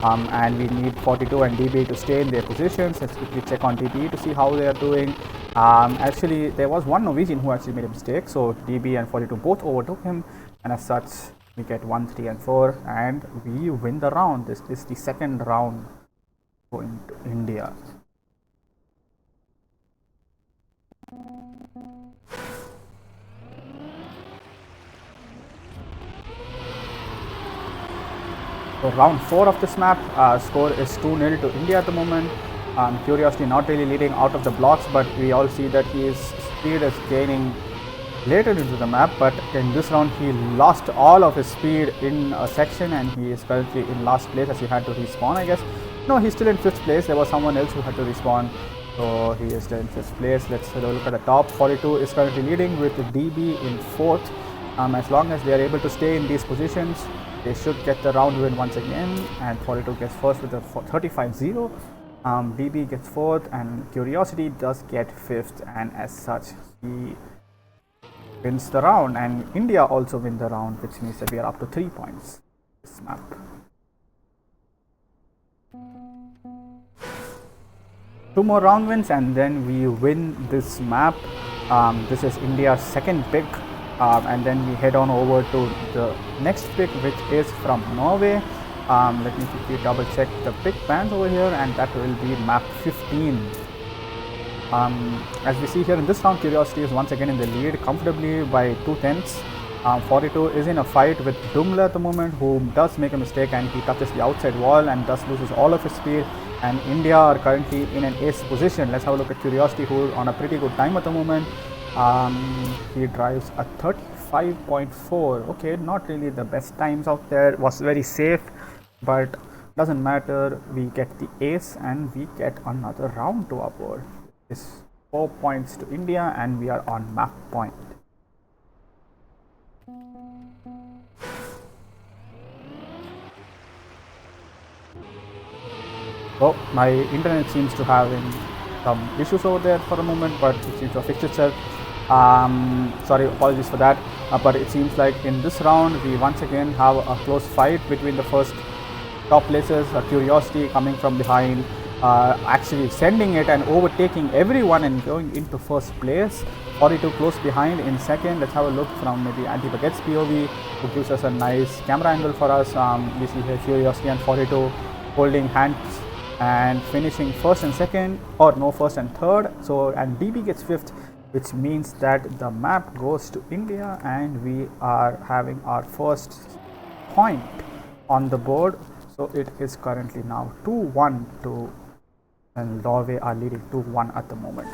And we need 42 and DB to stay in their positions. Let's quickly check on DB to see how they are doing. Actually, there was one Norwegian who actually made a mistake, so DB and 42 both overtook him, and as such, we get 1, 3, and 4, and we win the round. This is the 2nd round going to India. So round 4 of this map, score is 2-0 to India at the moment. Curiosity not really leading out of the blocks, but we all see that his speed is gaining later into the map, but in this round he lost all of his speed in a section, and he is currently in last place as he had to respawn, I guess. No, he's still in 5th place. There was someone else who had to respawn, so he is still in 5th place. Let's have a look at the top. 42 is currently leading with DB in 4th. As long as they are able to stay in these positions, they should get the round win once again, and 42 gets 1st with a 35-0. DB gets 4th, and Curiosity does get 5th, and as such he wins the round, and India also win the round, which means that we are up to 3 points this map. Two more round wins and then we win this map. This is India's 2nd pick, and then we head on over to the next pick, which is from Norway. Let me quickly double check the pick bands over here, and that will be map 15. As we see here in this round, Curiosity is once again in the lead comfortably by 2/10. 42 is in a fight with Dumle at the moment, who does make a mistake and he touches the outside wall and thus loses all of his speed. And India are currently in an ace position. Let's have a look at Curiosity, who is on a pretty good time at the moment. He drives a 35.4. Okay, not really the best times out there. Was very safe, but doesn't matter. We get the ace and we get another round to our board. It's 4 points to India and we are on map point. Oh, my internet seems to have some issues over there for a moment, but it seems to have fixed itself. Sorry, apologies for that. But it seems like in this round we once again have a close fight between the first top places. Curiosity coming from behind, actually sending it and overtaking everyone and going into 1st place. 42 close behind in 2nd. Let's have a look from maybe Anti-Baguette's POV, who gives us a nice camera angle for us. We see here Curiosity and 42 holding hands and finishing 1st and 2nd, or no, 1st and 3rd. So, and DB gets 5th, which means that the map goes to India and we are having our first point on the board. So it is currently now 2-1 to, and Norway are leading 2-1 at the moment.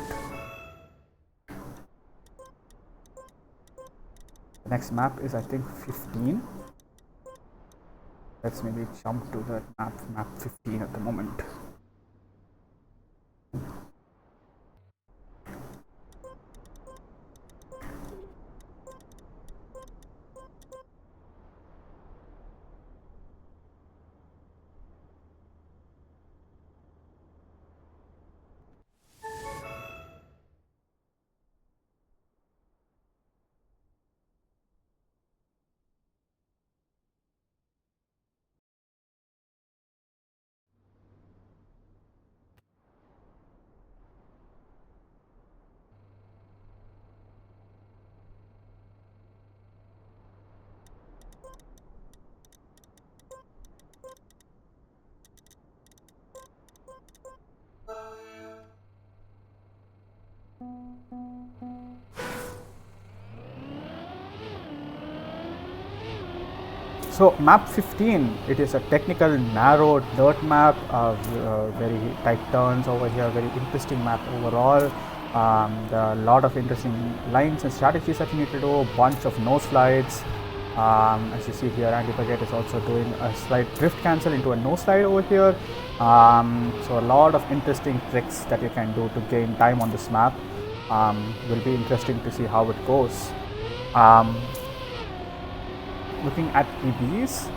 The next map is, I think, 15. Let's maybe jump to that map 15 at the moment. So map 15, it is a technical narrow dirt map, very tight turns over here, very interesting map overall. There are a lot of interesting lines and strategies that you need to do, a bunch of no slides. As you see here, Anti-Baguette is also doing a slight drift cancel into a no slide over here. So a lot of interesting tricks that you can do to gain time on this map. Will be interesting to see how it goes. looking at PBs,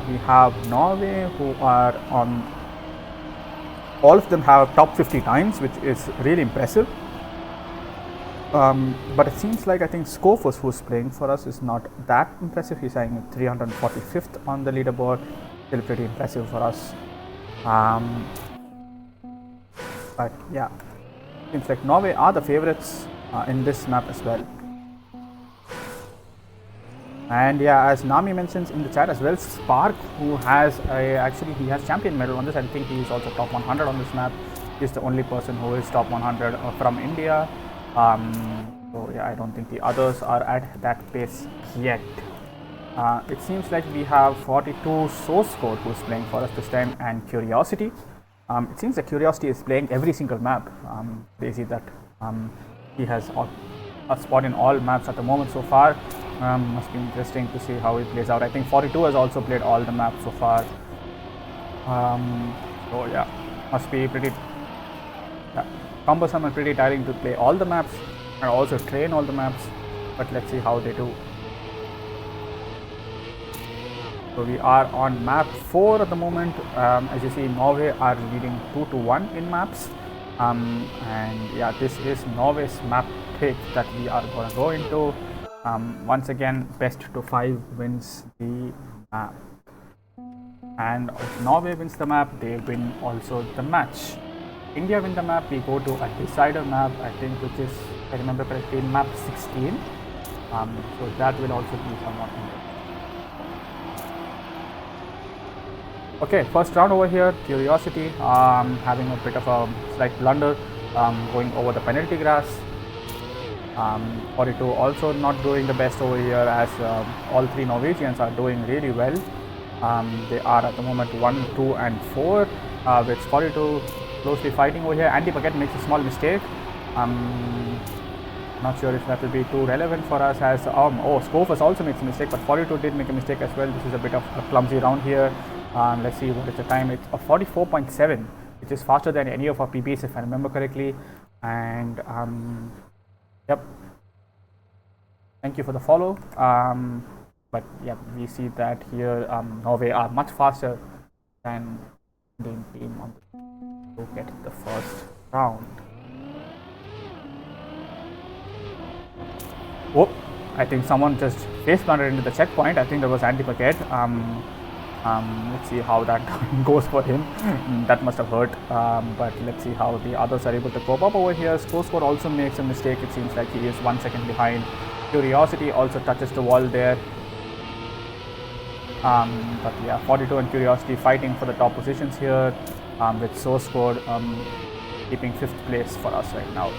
we have Norway, who are on, all of them have top 50 times, which is really impressive. But it seems like I think Skofus, who's playing for us, is not that impressive. He's saying 345th on the leaderboard, still pretty impressive for us. But yeah, seems like Norway are the favorites in this map as well. And yeah, as Nami mentions in the chat as well, Spark, who has actually he has champion medal on this. I think he is also top 100 on this map. He's the only person who is top 100 from India. So yeah, I don't think the others are at that pace yet. It seems like we have 42 Source Code who's playing for us this time, and Curiosity. It seems that Curiosity is playing every single map. Crazy that he has a spot in all maps at the moment so far. Must be interesting to see how it plays out. I think 42 has also played all the maps so far. So yeah, must be pretty cumbersome and pretty tiring to play all the maps and also train all the maps. But let's see how they do. So we are on map 4 at the moment. As you see, Norway are leading 2-1 in maps. And yeah, this is Norway's map pick that we are going to go into. Once again, best to 5 wins the map. And if Norway wins the map, they win also the match. India win the map, we go to a decider map, I think, which is, if I remember correctly, map 16. So that will also be somewhat interesting. Okay, first round over here, Curiosity having a bit of a slight blunder, going over the penalty grass. 42 also not doing the best over here, as all 3 Norwegians are doing really well. They are at the moment 1, 2 and 4, with 42 closely fighting over here. Andy Paquette makes a small mistake. Not sure if that will be too relevant for us, as Skofus also makes a mistake, but 42 did make a mistake as well. This is a bit of a clumsy round here. Let's see what is the time. It's a 44.7, which is faster than any of our PBs if I remember correctly. And yep, thank you for the follow. But yeah, we see that here Norway are much faster than the Indian team on to get the first round. Oh, I think someone just face planted into the checkpoint. I think that was Andy Paquette. Let's see how that goes for him. That must have hurt. But let's see how the others are able to cope up over here. Score also makes a mistake. It seems like he is 1 second behind. Curiosity also touches the wall there. But yeah, 42 and Curiosity fighting for the top positions here, with Source Code keeping 5th place for us right now.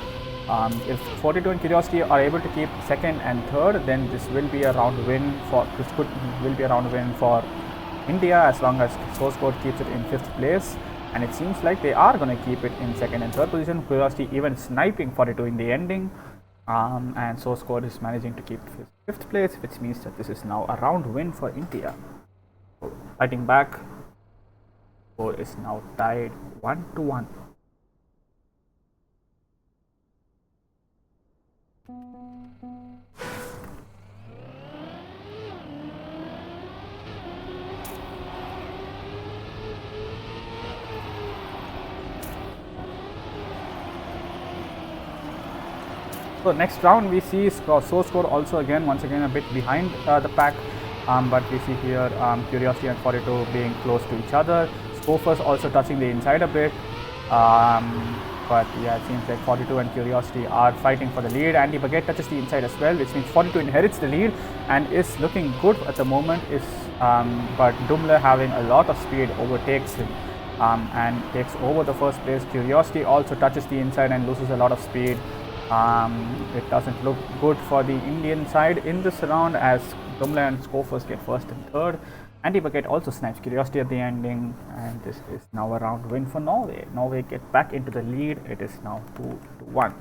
If 42 and Curiosity are able to keep 2nd and 3rd, then this will be a round win for India, as long as Source Code keeps it in 5th place. And it seems like they are going to keep it in 2nd and 3rd position. Curiosity even sniping 42 in the ending. And Source Code is managing to keep 5th place, which means that this is now a round win for India. So, fighting back, score is now tied 1-1. So next round we see Source Code also once again a bit behind the pack, but we see here Curiosity and 42 being close to each other. Skofus also touching the inside a bit, but yeah, it seems like 42 and Curiosity are fighting for the lead. Andy Paquette touches the inside as well, which means 42 inherits the lead and is looking good at the moment. But Dumle, having a lot of speed, overtakes him and takes over the first place. Curiosity also touches the inside and loses a lot of speed. It doesn't look good for the Indian side in this round, as Dumle and Skofus get 1st and 3rd. Andy Paquette also snipes Curiosity at the ending, and this is now a round win for Norway. Norway get back into the lead. It is now 2-1.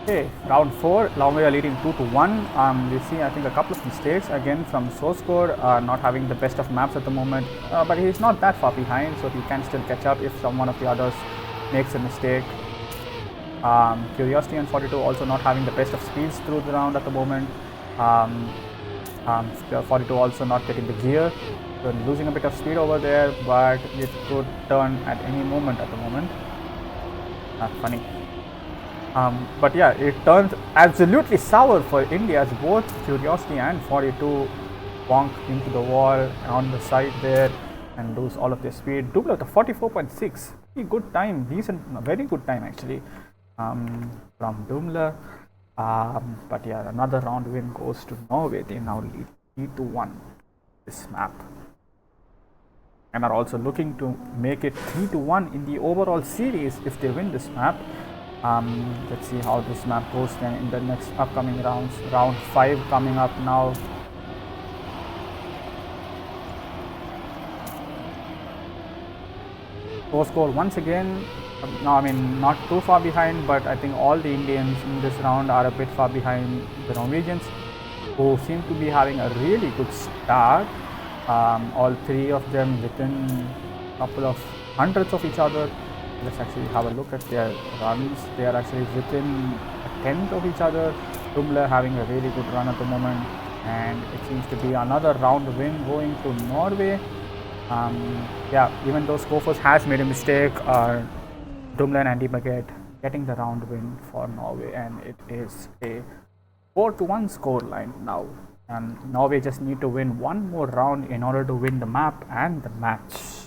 Okay, round 4, Norway are leading 2-1. We see, I think, a couple of mistakes again from Soskor, not having the best of maps at the moment, but he's not that far behind, so he can still catch up if one of the others makes a mistake. Curiosity and 42 also not having the best of speeds through the round at the moment. 42 also not getting the gear, so losing a bit of speed over there, but it could turn at any moment at the moment. Funny. But yeah, it turns absolutely sour for India as both Curiosity and 42 bonk into the wall on the side there and lose all of their speed. Double at the 44.6, pretty good time, decent, very good time actually from Dumler. But yeah, another round win goes to Norway. They now lead 3-1 this map and are also looking to make it 3-1 in the overall series if they win this map. Let's see how this map goes then in the next upcoming rounds. Round 5 coming up now. Score once again. No, I mean not too far behind, but I think all the Indians in this round are a bit far behind the Norwegians, who seem to be having a really good start. All three of them within a couple of hundreds of each other. Let's actually have a look at their runs. They are actually within a tenth of each other. Dumler having a really good run at the moment, and it seems to be another round win going to Norway. Yeah, even though Skofors has made a mistake, Dumler and Andy Baguette getting the round win for Norway, and it is a 4-1 score line now. And Norway just need to win one more round in order to win the map and the match.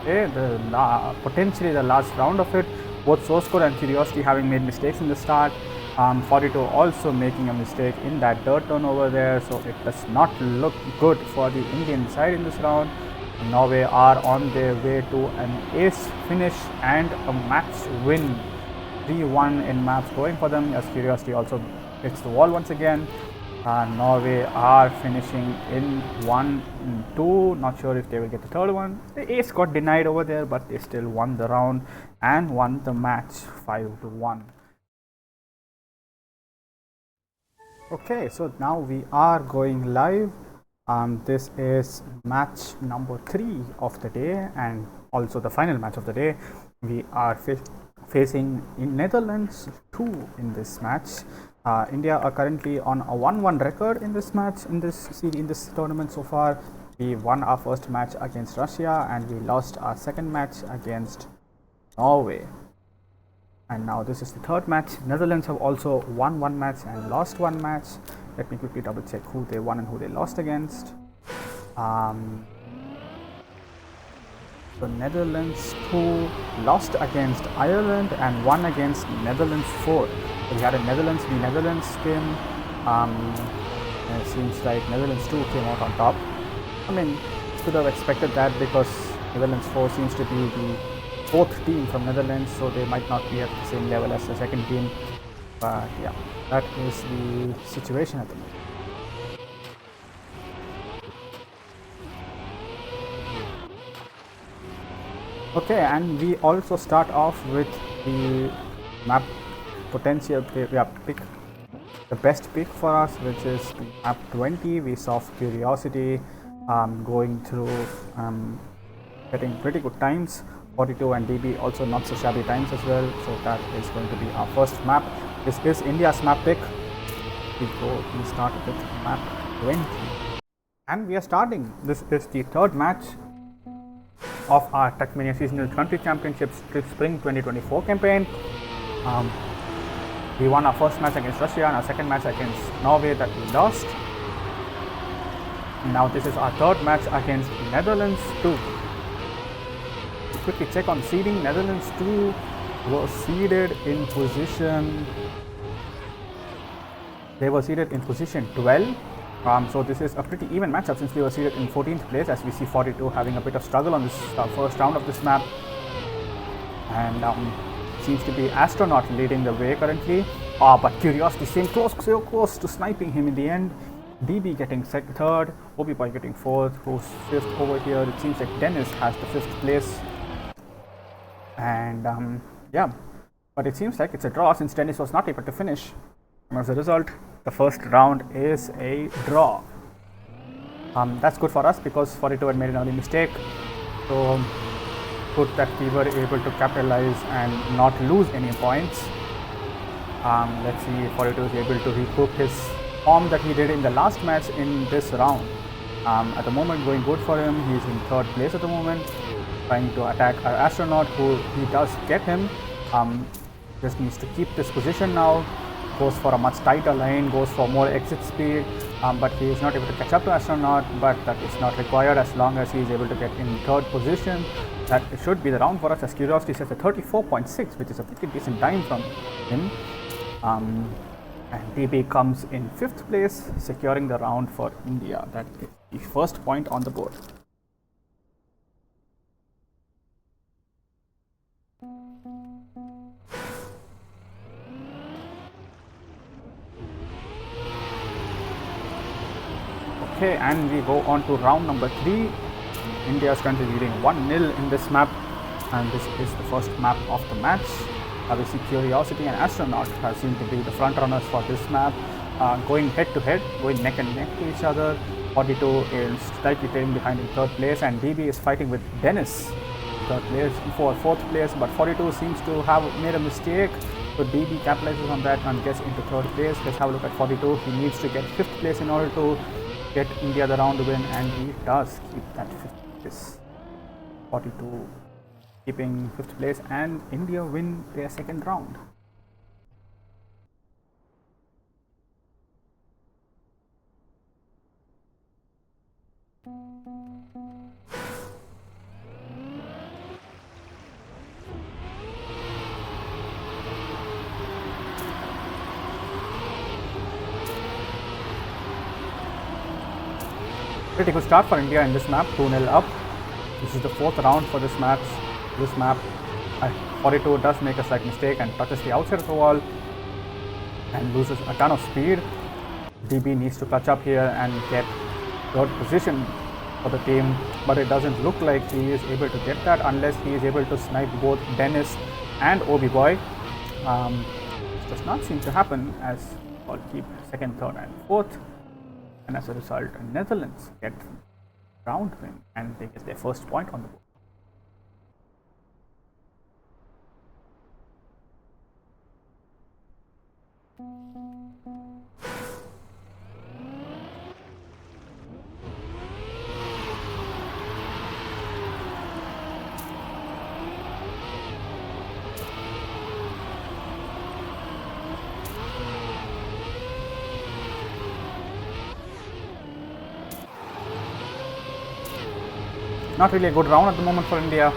Okay, potentially the last round of it. Both Soskor and Curiosity having made mistakes in the start. 42 also making a mistake in that dirt turn over there, so it does not look good for the Indian side in this round. Norway are on their way to an ace finish and a match win. 3-1 in maps going for them as Curiosity also hits the wall once again. Norway are finishing in 1 and 2. Not sure if they will get the third one. The ace got denied over there, but they still won the round and won the match 5-1. Okay, so now we are going live. This is match number 3 of the day and also the final match of the day. We are facing in Netherlands 2 in this match. India are currently on a 1-1 record in this match, in this tournament so far. We won our first match against Russia and we lost our second match against Norway. And now this is the third match. Netherlands have also won one match and lost one match. Let me quickly double check who they won and who they lost against. So Netherlands 2 lost against Ireland and won against Netherlands 4. So we had a Netherlands v Netherlands game. And it seems like Netherlands 2 came out on top. I mean, could have expected that because Netherlands 4 seems to be the fourth team from Netherlands, so they might not be at the same level as the second team. But yeah, that is the situation at the moment. Okay, and we also start off with the map potential. We have to pick the best pick for us, which is the map 20. We saw Curiosity going through getting pretty good times. 42 and DB also not so shabby times as well. So that is going to be our first map. This is India's map pick. We start with map 20. And we are starting. This is the third match of our Trackmania Seasonal Country Championships Spring 2024 campaign. We won our first match against Russia and our second match against Norway that we lost. Now this is our third match against Netherlands 2. Quickly check on seeding. Netherlands 2 was seeded in position. They were seeded in position 12, So this is a pretty even matchup since we were seated in 14th place, as we see 42 having a bit of struggle on this first round of this map. And seems to be Astronaut leading the way currently. But Curiosity staying so close to sniping him in the end. DB getting third, Obi-Boy getting fourth, who's fifth over here. It seems like Dennis has the fifth place. And yeah, but it seems like it's a draw since Dennis was not able to finish. And as a result, the first round is a draw. That's good for us because 42 had made an early mistake. So good that we were able to capitalize and not lose any points. Let's see if 42 is able to recoup his form that he did in the last match in this round. At the moment, going good for him. He's in third place at the moment, trying to attack our Astronaut, who he does get him. Just needs to keep this position now. Goes for a much tighter lane, goes for more exit speed, but he is not able to catch up to Astronaut, but that is not required as long as he is able to get in third position. That should be the round for us, as Curiosity says a 34.6, which is a pretty decent time from him. And DB comes in 5th place, securing the round for India. That is the first point on the board. Okay, and we go on to round number 3. India is currently leading 1-0 in this map, and this is the first map of the match. We see Curiosity and Astronaut seem to be the front runners for this map, going head to head, going neck and neck to each other. 42 is slightly trailing behind in 3rd place, and DB is fighting with Dennis, 3rd place for 4th place, but 42 seems to have made a mistake. So DB capitalizes on that and gets into 3rd place. Let's have a look at 42. He needs to get 5th place in order to get India the round win, and he does keep that 5th place. 42 keeping 5th place, and India win their second round. Pretty good start for India in this map, 2-0 up. This is the 4th round for this match. This map, 42 does make a slight mistake and touches the outside of the wall and loses a ton of speed. DB needs to catch up here and get 3rd position for the team, but it doesn't look like he is able to get that unless he is able to snipe both Dennis and Obi-Boy. This does not seem to happen, as all keep 2nd, 3rd and 4th, and as a result, Netherlands get round win and they get their first point on the board. Not really a good round at the moment for India.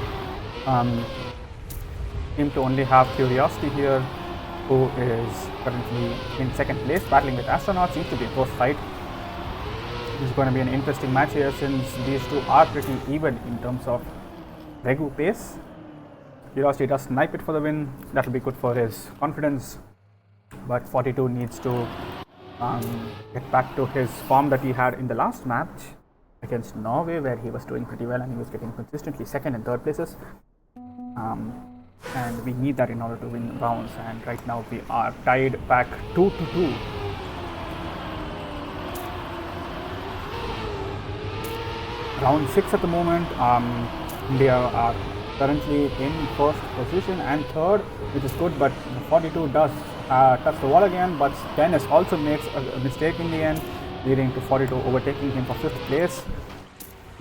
Seem to only have Curiosity here, who is currently in 2nd place, battling with Astronaut. Seems to be a close fight. This is going to be an interesting match here, since these two are pretty even in terms of Regu pace. Curiosity does snipe it for the win. That will be good for his confidence, but 42 needs to get back to his form that he had in the last match against Norway, where he was doing pretty well and he was getting consistently 2nd and 3rd places. And we need that in order to win rounds, and right now we are tied back 2-2. Round 6 at the moment. India are currently in 1st position and 3rd, which is good, but 42 does touch the wall again, but Dennis also makes a mistake in the end, leading to 42 overtaking him for 5th place.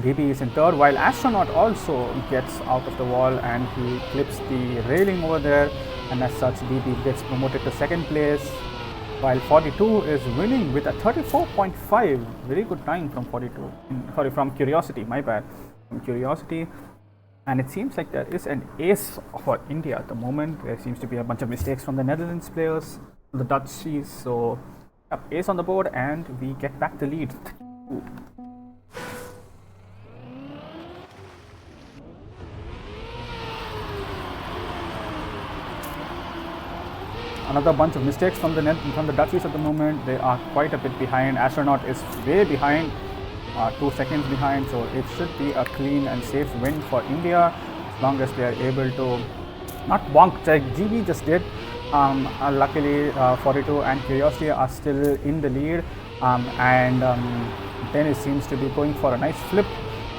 DB is in 3rd, while Astronaut also gets out of the wall and he clips the railing over there, and as such DB gets promoted to 2nd place, while 42 is winning with a 34.5. Very good time from 42. From Curiosity, my bad. From Curiosity. And it seems like there is an ace for India at the moment. There seems to be a bunch of mistakes from the Netherlands players, the Dutchies, so Yep, ace on the board, and we get back the lead. Another bunch of mistakes from the Dutchies at the moment. They are quite a bit behind. Astronaut is way behind, 2 seconds behind. So it should be a clean and safe win for India, as long as they are able to not bonk like GB just did. Luckily, 42 and Curiosity are still in the lead, and Dennis seems to be going for a nice flip.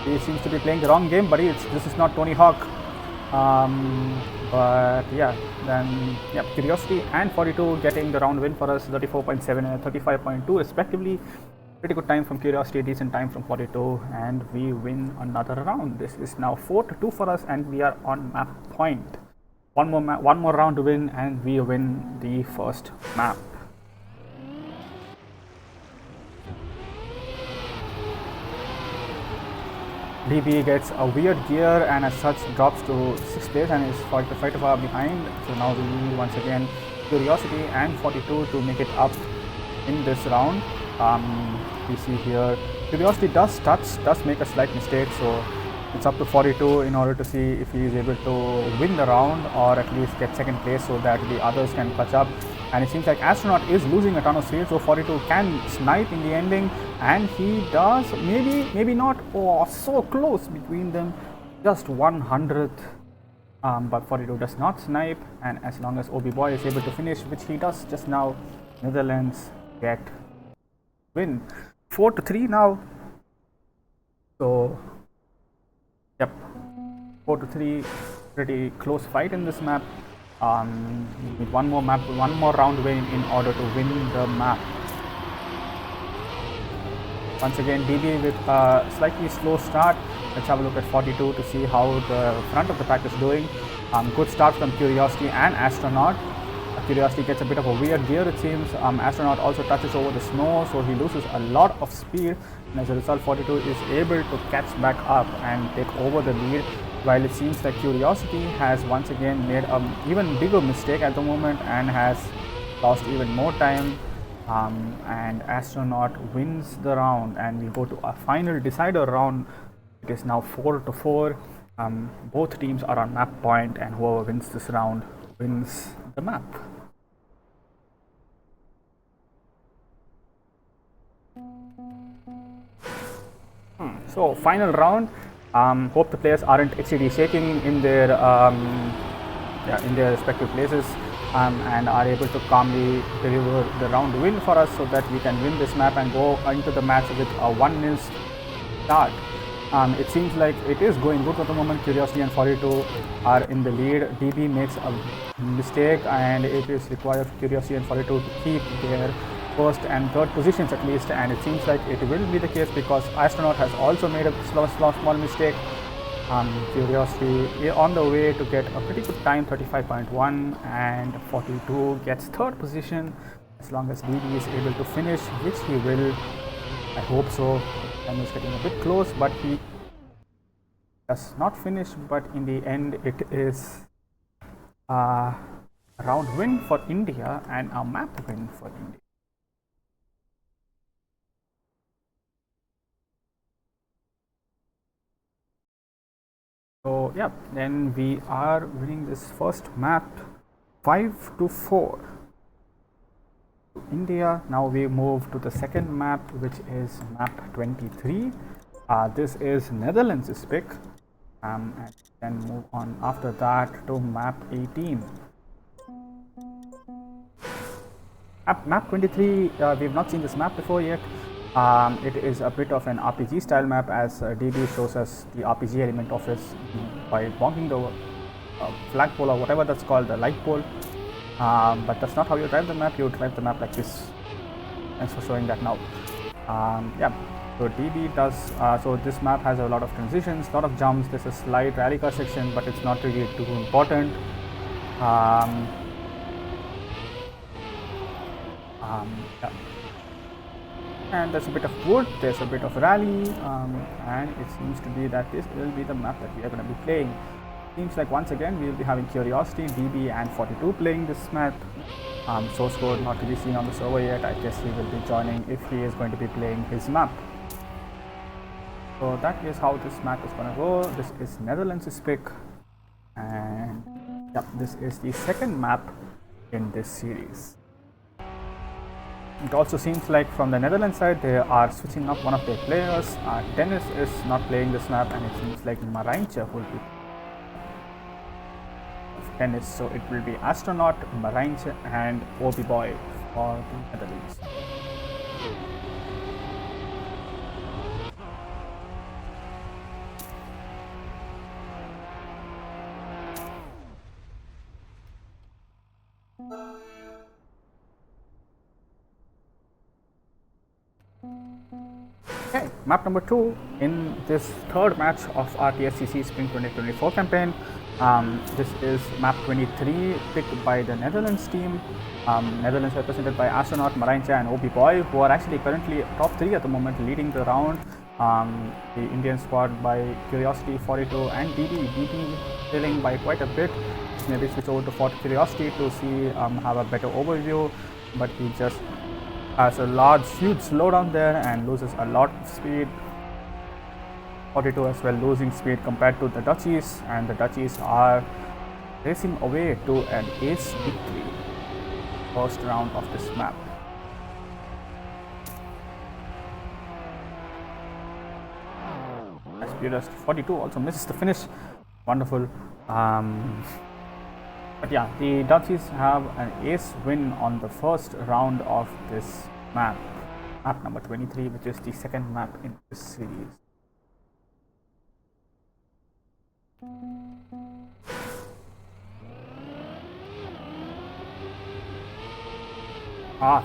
He seems to be playing the wrong game, but this is not Tony Hawk. But yeah, then yeah, Curiosity and 42 getting the round win for us, 34.7 and 35.2 respectively. Pretty good time from Curiosity, decent time from 42, and we win another round. This is now 4-2 for us, and we are on map point. One more round to win, and we win the first map. DB gets a weird gear and as such drops to 6th place and is quite far behind. So now we need once again Curiosity and 42 to make it up in this round. We see here Curiosity does make a slight mistake, so it's up to 42 in order to see if he is able to win the round or at least get 2nd place so that the others can catch up. And it seems like Astronaut is losing a ton of speed, so 42 can snipe in the ending, and he does. Maybe not. Oh, so close between them, just 100th. But 42 does not snipe, and as long as OB Boy is able to finish, which he does just now, Netherlands get win 4-3 now. So yep, 4-3, pretty close fight in this map. We need one more round win in order to win the map. Once again, DB with a slightly slow start. Let's have a look at 42 to see how the front of the pack is doing. Good start from Curiosity and Astronaut. Curiosity gets a bit of a weird gear, it seems. Astronaut also touches over the snow, so he loses a lot of speed. And as a result, 42 is able to catch back up and take over the lead. While it seems that Curiosity has once again made an even bigger mistake at the moment and has lost even more time. And Astronaut wins the round, and we go to a final decider round. It is now 4-4. Both teams are on map point, and whoever wins this round wins the map. So final round. Hope the players aren't HCD shaking in their respective places, and are able to calmly deliver the round win for us so that we can win this map and go into the match with a 1-0 start. It seems like it is going good at the moment. Curiosity and 42 are in the lead. DB makes a mistake, and it is required for Curiosity and 42 to keep their first and third positions at least, and it seems like it will be the case because Astronaut has also made a small mistake. Curiosity on the way to get a pretty good time, 35.1, and 42 gets third position as long as DB is able to finish, which he will. I hope so. Time is getting a bit close, but he does not finish. But in the end, it is a round win for India and a map win for India. So yeah, then we are winning this first map 5-4 to India. Now we move to the second map, which is map 23. This is Netherlands' pick, and then move on after that to map 18. Map 23, we've not seen this map before yet. It is a bit of an RPG style map, as DB shows us the RPG element of it by bonking the flagpole or whatever that's called, the light pole. But that's not how you drive the map. You drive the map like this. Thanks for showing that now. Yeah, so DB does. So this map has a lot of transitions, a lot of jumps. There's a slight rally car section, but it's not really too important. Yeah. And there's a bit of wood, there's a bit of rally, and it seems to be that this will be the map that we are going to be playing. seems like once again we will be having Curiosity, DB and 42 playing this map. Source code not to be seen on the server yet. I guess he will be joining if he is going to be playing his map. So that is how this map is going to go. This is Netherlands' pick, and yeah, this is the second map in this series. It also seems like from the Netherlands side they are switching up one of their players. Dennis is not playing this map, and it seems like Marijntje will be Dennis. So it will be Astronaut, Marijntje and Obi Boy for the Netherlands. Okay, map number 2 in this third match of our TSCC Spring 2024 campaign. This is map 23 picked by the Netherlands team. Netherlands represented by Astronaut, Marijntje and Obi Boy, who are actually currently top 3 at the moment, leading the round. The Indian squad by Curiosity, 42 and DB. DB trailing by quite a bit. Maybe switch over to Curiosity to see have a better overview, but he just has a huge slowdown there and loses a lot of speed. 42 as well, losing speed compared to the Dutchies, and the Dutchies are racing away to an ace victory first round of this map. As Purist 42 also misses the finish. Wonderful. But yeah, the Dutchies have an ace win on the first round of this map. Map number 23, which is the second map in this series.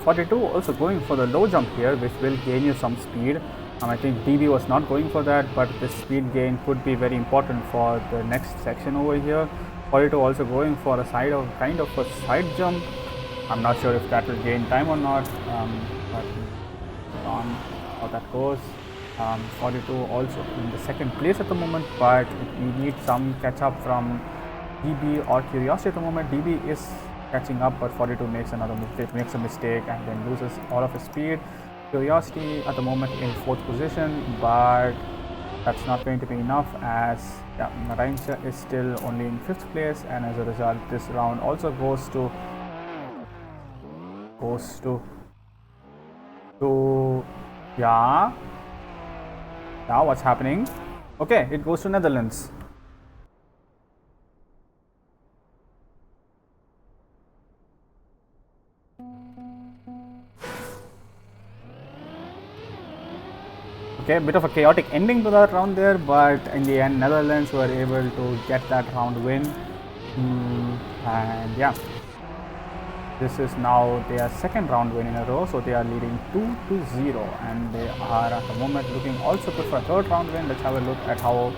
42 also going for the low jump here, which will gain you some speed. I think DB was not going for that, but the speed gain could be very important for the next section over here. 42 also going for a kind of a side jump. I'm not sure if that will gain time or not, but on how that goes. 42 also in the second place at the moment, but we need some catch up from DB or Curiosity at the moment. DB is catching up, but 42 makes another mistake, makes a mistake and then loses all of his speed. Curiosity at the moment in 4th position, but that's not going to be enough, as Marijntje is still only in 5th place, and as a result this round also goes to what's happening? Okay, it goes to Netherlands. Okay, a bit of a chaotic ending to that round there, but in the end Netherlands were able to get that round win. And yeah, this is now their second round win in a row, so they are leading 2-0, and they are at the moment looking also good for a third round win. Let's have a look at how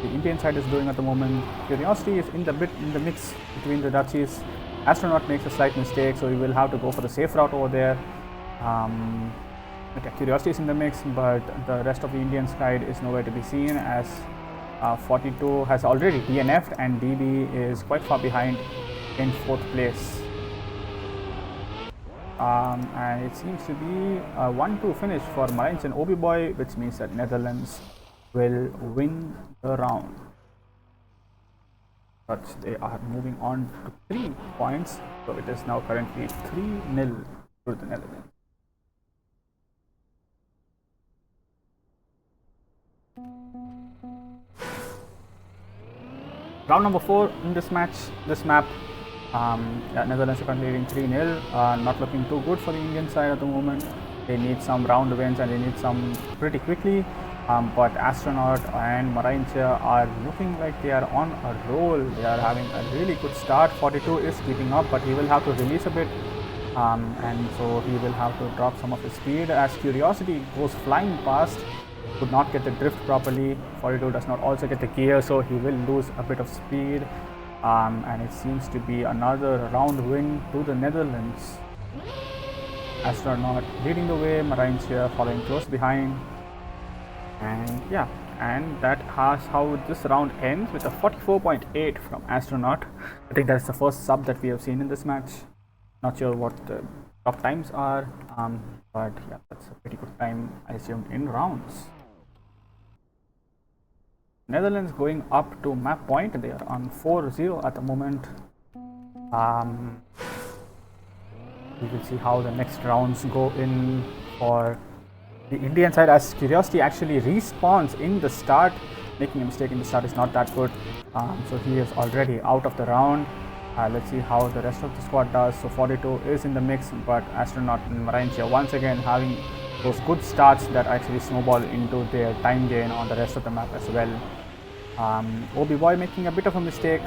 the Indian side is doing at the moment. Curiosity is in the mix between the Dutchies. Astronaut makes a slight mistake, so he will have to go for the safe route over there. Okay, Curiosity is in the mix, but the rest of the Indian side is nowhere to be seen, as 42 has already DNF'd and DB is quite far behind in 4th place. And it seems to be a 1-2 finish for Marijntje and Obi Boy, which means that Netherlands will win the round. But they are moving on to 3 points, so it is now currently 3-0 to the Netherlands. Round number 4 in this map. Netherlands are currently leading 3-0. Not looking too good for the Indian side at the moment. They need some round wins and they need some pretty quickly. But Astronaut and Marijntje are looking like they are on a roll. They are having a really good start. 42 is keeping up, but he will have to release a bit. And so he will have to drop some of his speed as Curiosity goes flying past. Could not get the drift properly. 42 does not also get the gear, so he will lose a bit of speed. And it seems to be another round win to the Netherlands. Astronaut leading the way, Marijntje following close behind. And yeah, and that has how this round ends with a 44.8 from Astronaut. I think that's the first sub that we have seen in this match. Not sure what the top times are, but yeah, that's a pretty good time, I assume, in rounds. Netherlands going up to map point. They are on 4-0 at the moment. We will see how the next rounds go in for the Indian side, as Curiosity actually respawns in the start. Making a mistake in the start is not that good. So he is already out of the round. Let's see how the rest of the squad does. So 42 is in the mix, but Astronaut and Marinche once again having those good starts that actually snowball into their time gain on the rest of the map as well. Obi Boy making a bit of a mistake,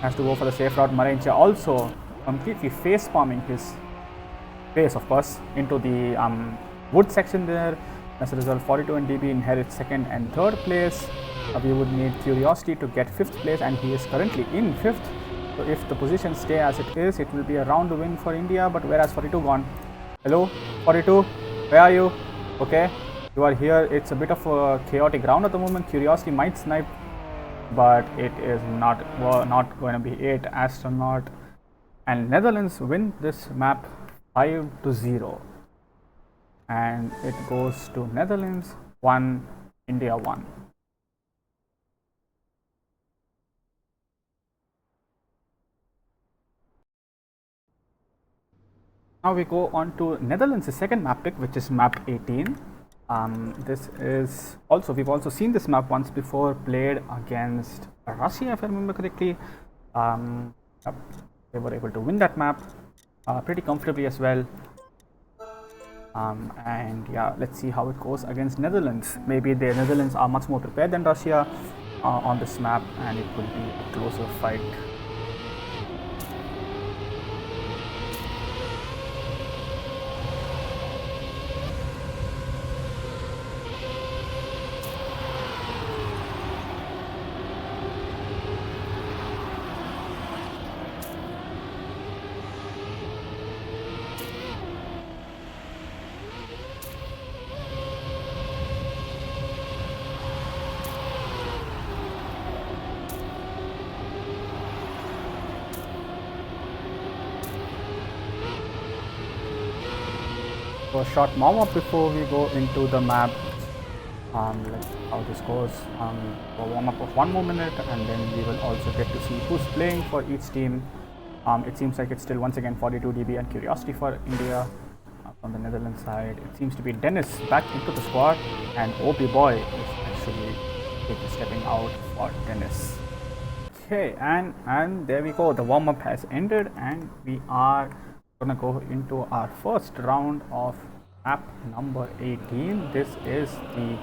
has to go for the safe route. Marinche also completely face palming his face, of course, into the wood section there. As a result, 42 and DB inherit second and third place. We would need Curiosity to get fifth place, and he is currently in fifth. So if the positions stay as it is, it will be a round win for India. But whereas 42 gone. Hello, 42, where are you? Okay, you are here. It's a bit of a chaotic round at the moment. Curiosity might snipe, but it is not going to be it. Astronaut and Netherlands win this map 5-0, and it goes to Netherlands 1, India 1. Now we go on to Netherlands' second map pick, which is map 18. This is also, we've also seen this map once before, played against Russia, if I remember correctly. They were able to win that map pretty comfortably as well. And yeah, let's see how it goes against Netherlands. Maybe the Netherlands are much more prepared than Russia on this map, and it will be a closer fight. So a short warm-up before we go into the map. Let's see how this goes. A warm-up of 1 more minute, and then we will also get to see who's playing for each team. It seems like it's still once again 42 DB and Curiosity for India. On the Netherlands side, it seems to be Dennis back into the squad, and OP Boy is actually stepping out for Dennis. Okay, and there we go. The warm-up has ended, and we are gonna go into our first round of map number 18. This is the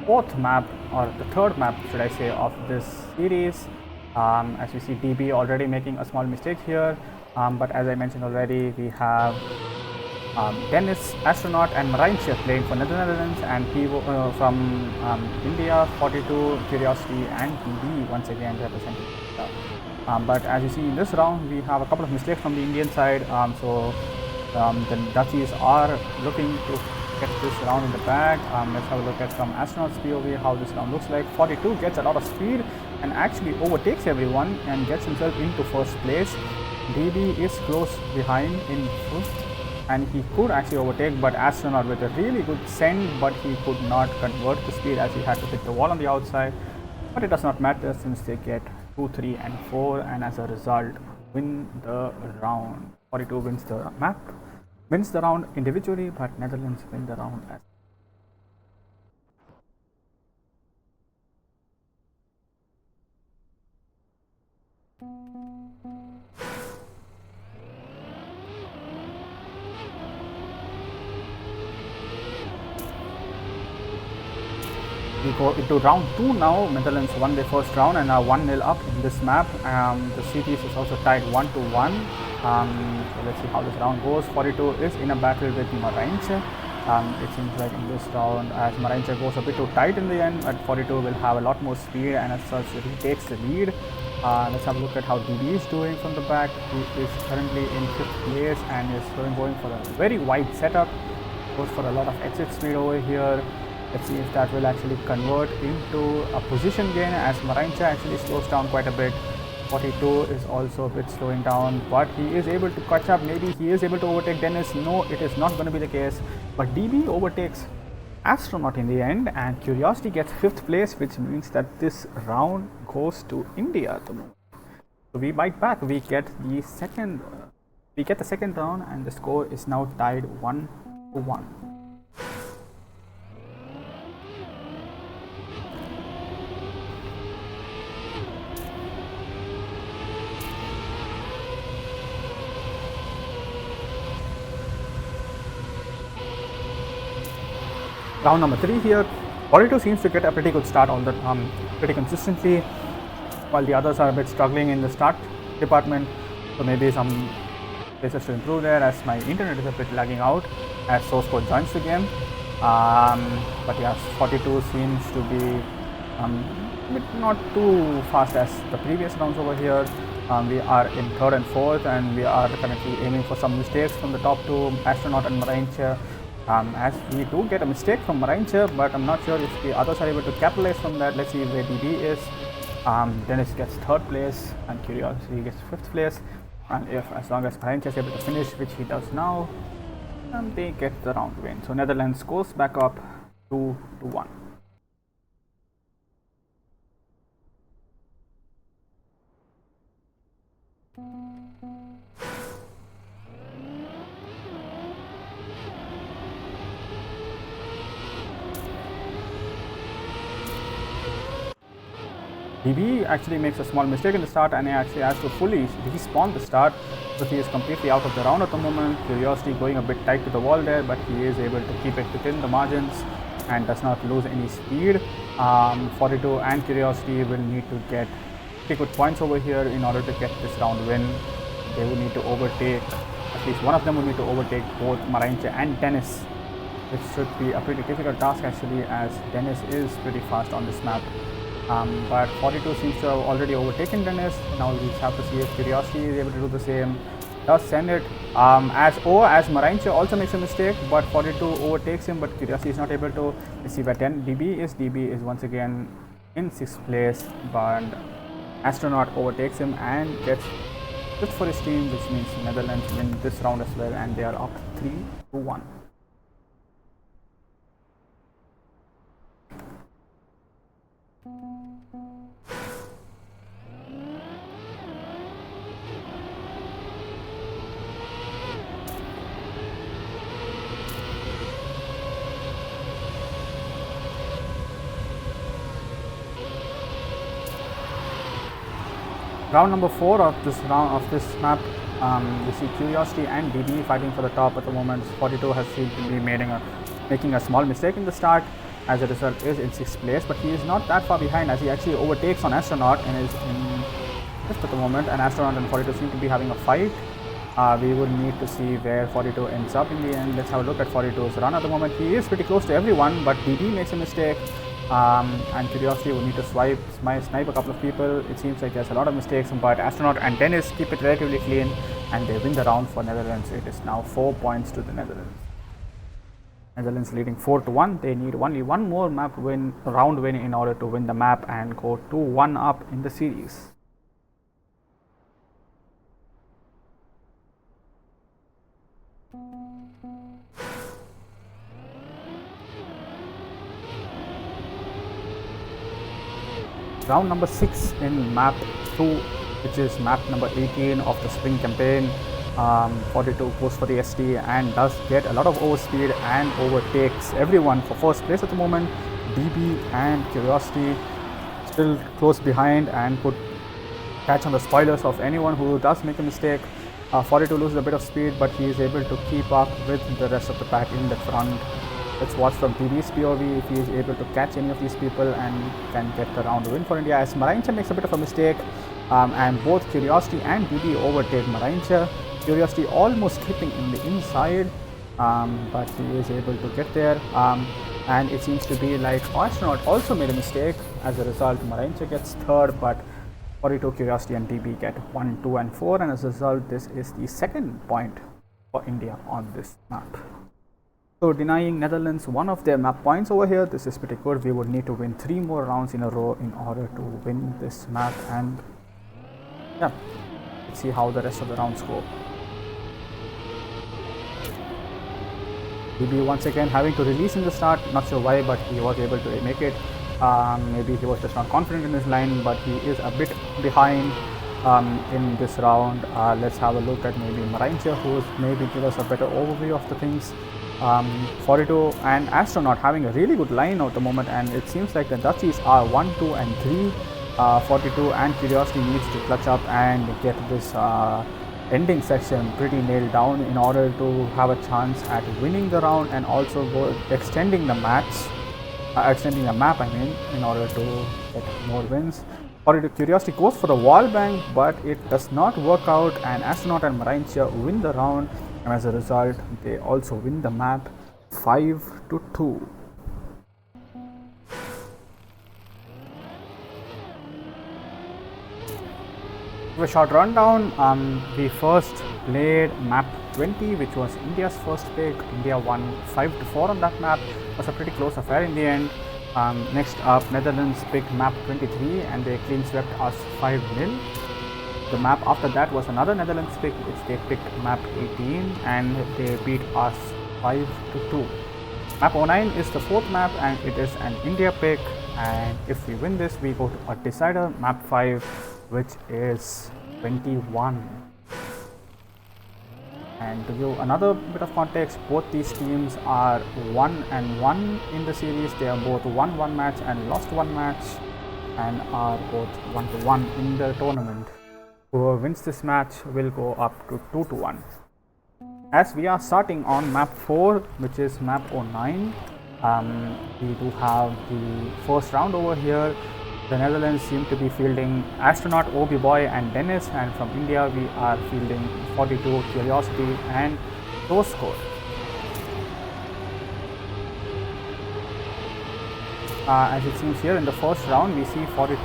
fourth map, or the third map should I say, of this series. As you see, DB already making a small mistake here, but as I mentioned already, we have Dennis, Astronaut and Marinche playing for Netherlands, and from India, 42, Curiosity and DB once again representing India. But as you see in this round, we have a couple of mistakes from the Indian side. The Dutchies are looking to get this round in the bag. Let's have a look at from Astronaut's POV how this round looks like. 42 gets a lot of speed and actually overtakes everyone and gets himself into first place. DB is close behind in fifth, and he could actually overtake, but Astronaut with a really good send, but he could not convert the speed as he had to hit the wall on the outside. But it does not matter since they get 2, 3 and 4, and as a result win the round. 42 wins the map, wins the round individually, but Netherlands win the round as we go into round 2 now. Netherlands won their first round and are 1-0 up in this map. The series is also tied 1-1. So let's see how this round goes. 42 is in a battle with Marinche. It seems like in this round, as Marinche goes a bit too tight in the end, but 42 will have a lot more speed, and as such he takes the lead. Let's have a look at how DB is doing from the back. He is currently in 5th place and is going for a very wide setup. Goes for a lot of exit speed over here. Let's see if that will actually convert into a position gain as Marincha actually slows down quite a bit. 42 is also a bit slowing down, but he is able to catch up. Maybe he is able to overtake Dennis. No, it is not going to be the case. But DB overtakes Astronaut in the end, and Curiosity gets 5th place, which means that this round goes to India at the moment. So we bite back. We get the second round, and the score is now tied 1-1. Round number 3 here. 42 seems to get a pretty good start on the pretty consistently, while the others are a bit struggling in the start department. So maybe some places to improve there, as my internet is a bit lagging out as source code joins the game. But yes, 42 seems to be not too fast as the previous rounds over here. We are in 3rd and 4th, and we are currently aiming for some mistakes from the top two, Astronaut and Marincha. As we do get a mistake from Marincha, but I'm not sure if the others are able to capitalize from that. Let's see where DB is. Dennis gets 3rd place, and Curiosity gets 5th place. And as long as Marincha is able to finish, which he does now, they get the round win. So Netherlands goes back up 2-1. DB actually makes a small mistake in the start, and he actually has to fully respawn the start, so he is completely out of the round at the moment. Curiosity going a bit tight to the wall there, but he is able to keep it within the margins and does not lose any speed. 42 and Curiosity will need to get pretty good points over here in order to get this round win. They will need to overtake, at least one of them will need to overtake both Marincha and Dennis, which should be a pretty difficult task actually, as Dennis is pretty fast on this map. But 42 seems to have already overtaken Dennis. Now we just have to see if Curiosity is able to do the same. Does send it as Marincha also makes a mistake, but 42 overtakes him, but Curiosity is not able to. Let's see where DB is. DB is once again in 6th place, but Astronaut overtakes him and gets 5th for his team, which means Netherlands win this round as well, and they are up 3-1. Round number 4 of this map, we see Curiosity and DB fighting for the top at the moment. 42 has seemed to be making a small mistake in the start. As a result, is in 6th place, but he is not that far behind, as he actually overtakes on Astronaut and is in 5th at the moment. And Astronaut and 42 seem to be having a fight. We will need to see where 42 ends up in the end. Let's have a look at 42's run at the moment. He is pretty close to everyone, but DB makes a mistake. And Curiosity will need to snipe a couple of people. It seems like there's a lot of mistakes, but Astronaut and Dennis keep it relatively clean, and they win the round for Netherlands. It is now 4 points to the Netherlands. Netherlands leading 4-1. They need only one more round win in order to win the map and go 2-1 up in the series. Round number 6 in map 2, which is map number 18 of the Spring campaign. 42 goes for the SD and does get a lot of overspeed and overtakes everyone for 1st place at the moment. DB and Curiosity still close behind and could catch on the spoilers of anyone who does make a mistake. 42 loses a bit of speed, but he is able to keep up with the rest of the pack in the front. Let's watch from DB's POV if he is able to catch any of these people and can get the round win for India, as Marincha makes a bit of a mistake, and both Curiosity and DB overtake Marincha. Curiosity almost slipping in the inside, but he is able to get there, and it seems to be like Astronaut also made a mistake. As a result, Marincha gets 3rd, but 42, Curiosity and DB get 1, 2 and 4, and as a result this is the 2nd point for India on this map. So denying Netherlands one of their map points over here. This is pretty good. We would need to win 3 more rounds in a row in order to win this map, and yeah, let's see how the rest of the rounds go. DB once again having to release in the start, not sure why, but he was able to make it. Maybe he was just not confident in his line, but he is a bit behind in this round. Let's have a look at maybe Marinche, who maybe give us a better overview of the things. 42 and Astronaut having a really good line at the moment, and it seems like the Dutchies are 1, 2 and 3. 42 and Curiosity needs to clutch up and get this ending section pretty nailed down in order to have a chance at winning the round and also extending the match, extending the map, I mean, in order to get more wins. 42 Curiosity goes for the wall bang, but it does not work out, and Astronaut and Marinche win the round, and as a result they also win the map 5-2. A short rundown. We first played map 20, which was India's first pick. India won 5-4 on that map. It was a pretty close affair in the end. Next up, Netherlands picked map 23 and they clean swept us 5-0. The map after that was another Netherlands pick, which they picked map 18 and they beat us 5-2. Map 09 is the fourth map and it is an India pick, and if we win this we go to a decider, map 5, which is 21. And to give another bit of context, both these teams are 1-1 in the series. They are both won one match and lost one match, and are both 1-1 in the tournament. Whoever wins this match will go up to 2-1. As we are starting on map 4, which is map 09, we do have the first round over here. The Netherlands seem to be fielding Astronaut, Obi Boy and Dennis, and from India we are fielding 42, Curiosity and Source Code. As it seems here in the first round, we see 42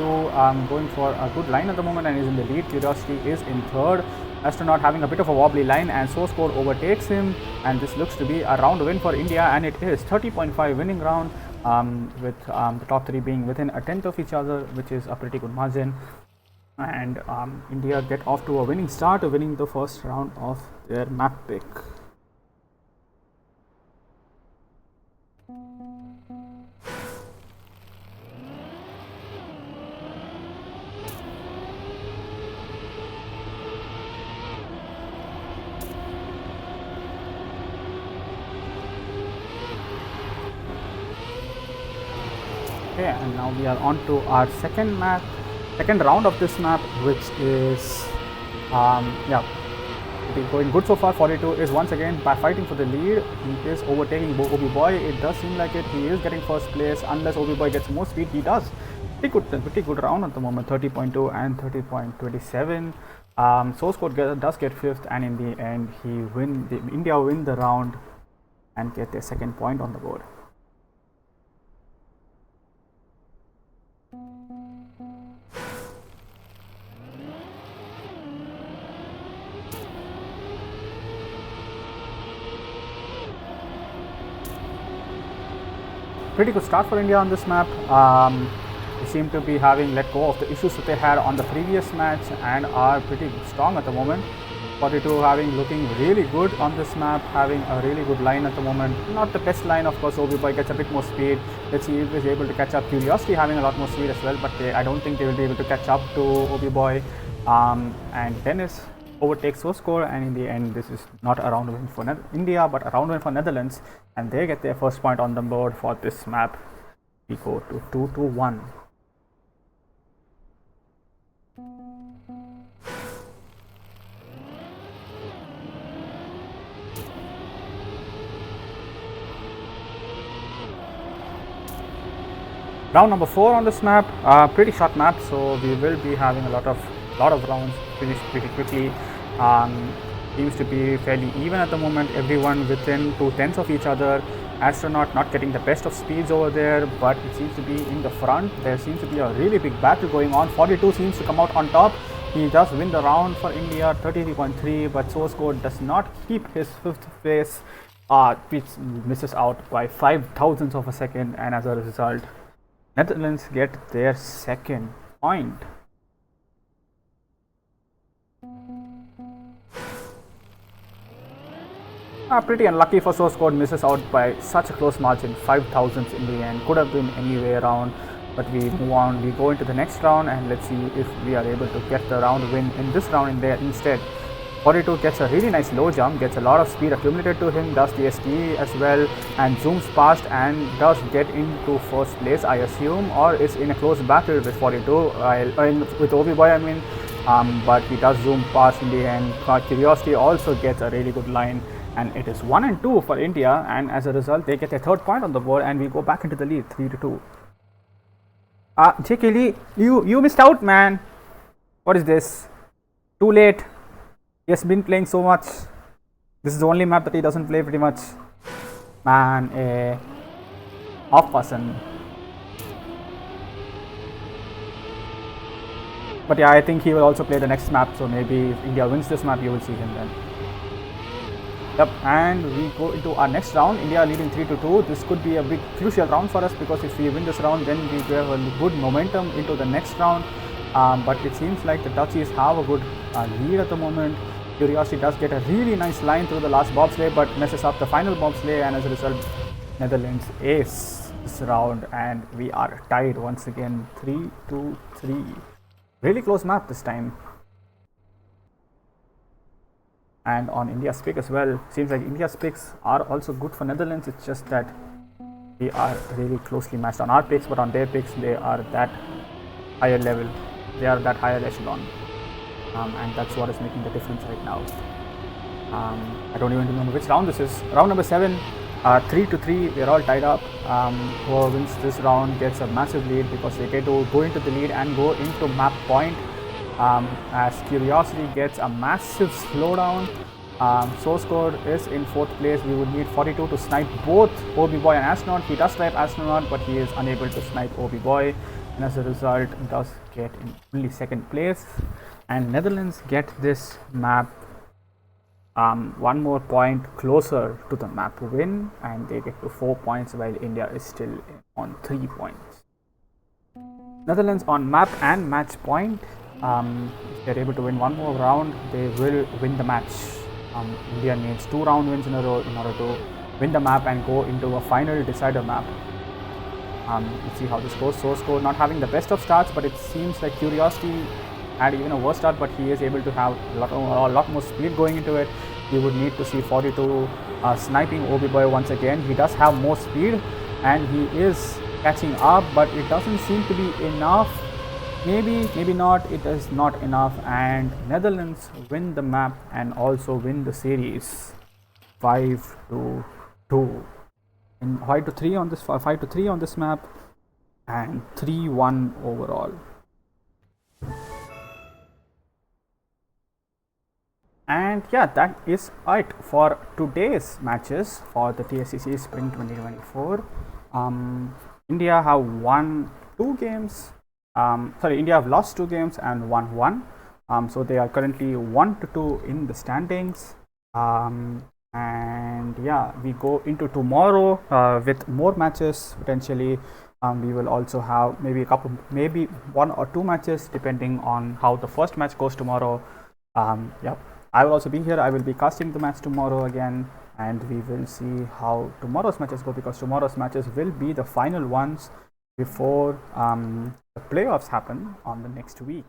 going for a good line at the moment and is in the lead. Curiosity is in third. Astronaut having a bit of a wobbly line, and Source Code overtakes him, and this looks to be a round win for India, and it is 30.5 winning round, with the top 3 being within a tenth of each other, which is a pretty good margin. And India get off to a winning start, winning the first round of their map pick. Okay, and now we are on to our second round of this map, which is it is going good so far. 42 is once again by fighting for the lead. He is overtaking Obi Boy. It does seem like it. He is getting first place unless Obi Boy gets more speed. He does. Pretty good round at the moment. 30.2 and 30.27. Source Code does get fifth, and in the end, India win the round and get their second point on the board. Pretty good start for India on this map. They seem to be having let go of the issues that they had on the previous match and are pretty strong at the moment. 42 looking really good on this map, having a really good line at the moment. Not the best line, of course. Obi Boy gets a bit more speed. Let's see if he's able to catch up. Curiosity having a lot more speed as well, but I don't think they will be able to catch up to Obi Boy. And Dennis overtakes Source Code, and in the end, this is not a round win for India, but a round win for Netherlands, and they get their first point on the board for this map. We go to 2-1. Round number 4 on this map, pretty short map, so we will be having a lot of rounds finished pretty quickly. Seems to be fairly even at the moment, everyone within 2/10 of each other. Astronaut not getting the best of speeds over there, but it seems to be in the front. There seems to be a really big battle going on. 42 seems to come out on top. He does win the round for India, 33.3, but Source Code does not keep his 5th place. which misses out by 5 thousandths of a second, and as a result, Netherlands get their second point. Pretty unlucky for source code, misses out by such a close margin, 5 thousandths in the end. Could have been any way around, but we move on. We go into the next round, and let's see if we are able to get the round win in this round in there instead. 42 gets a really nice low jump, gets a lot of speed accumulated to him, does the ST as well, and zooms past and does get into first place, I assume, or is in a close battle with 42, with Obi Boy, I mean. But he does zoom past in the end. Curiosity also gets a really good line, and it is 1 and 2 for India, and as a result, they get their third point on the board, and we go back into the lead, 3-2. JK Lee, you missed out, man. What is this? Too late. He has been playing so much. This is the only map that he doesn't play pretty much. Man, off person. But yeah, I think he will also play the next map, so maybe if India wins this map, you will see him then. Yep, and we go into our next round. India leading 3-2. This could be a big crucial round for us, because if we win this round, then we have a good momentum into the next round. But it seems like the Dutchies have a good lead at the moment. Curiosity does get a really nice line through the last bobsleigh, but messes up the final bobsleigh, and as a result, Netherlands ace this round, and we are tied once again, 3-3. Really close map this time. And on India's pick as well, seems like India's picks are also good for Netherlands. It's just that we are really closely matched on our picks, but on their picks, they are that higher level. They are that higher echelon. And that's what is making the difference right now. I don't even remember which round this is. Round number 7, 3-3. We're all tied up. Whoever wins this round gets a massive lead, because they get to go into the lead and go into map point. As Curiosity gets a massive slowdown. Source code is in 4th place. We would need 42 to snipe both Obi Boy and Astronaut. He does snipe Astronaut, but he is unable to snipe Obi Boy, and as a result, does get in only 2nd place. And Netherlands get this map one more point closer to the map win, and they get to 4 points, while India is still on 3 points. Netherlands on map and match point. If they're able to win one more round, they will win the match. India needs 2 round wins in a row in order to win the map and go into a final decider map. Let's see how this goes. Source code not having the best of starts, but it seems like Curiosity had even a worse start, but he is able to have a lot more speed going into it. We would need to see 42 sniping Obi Boy once again. He does have more speed, and he is catching up, but it doesn't seem to be enough. Maybe not. It is not enough, and Netherlands win the map and also win the series, 5-2. And 5-3 on this 5-3 on this map, and 3-1 overall. And yeah, that is it for today's matches for the TSCC Spring 2024. India have won 2 games. India have lost 2 games and won 1. So they are currently 1-2 in the standings. And yeah, we go into tomorrow with more matches potentially. We will also have maybe 1 or 2 matches depending on how the first match goes tomorrow. Yep, I will also be here. I will be casting the match tomorrow again, and we will see how tomorrow's matches go, because tomorrow's matches will be the final ones before the playoffs happen on the next week.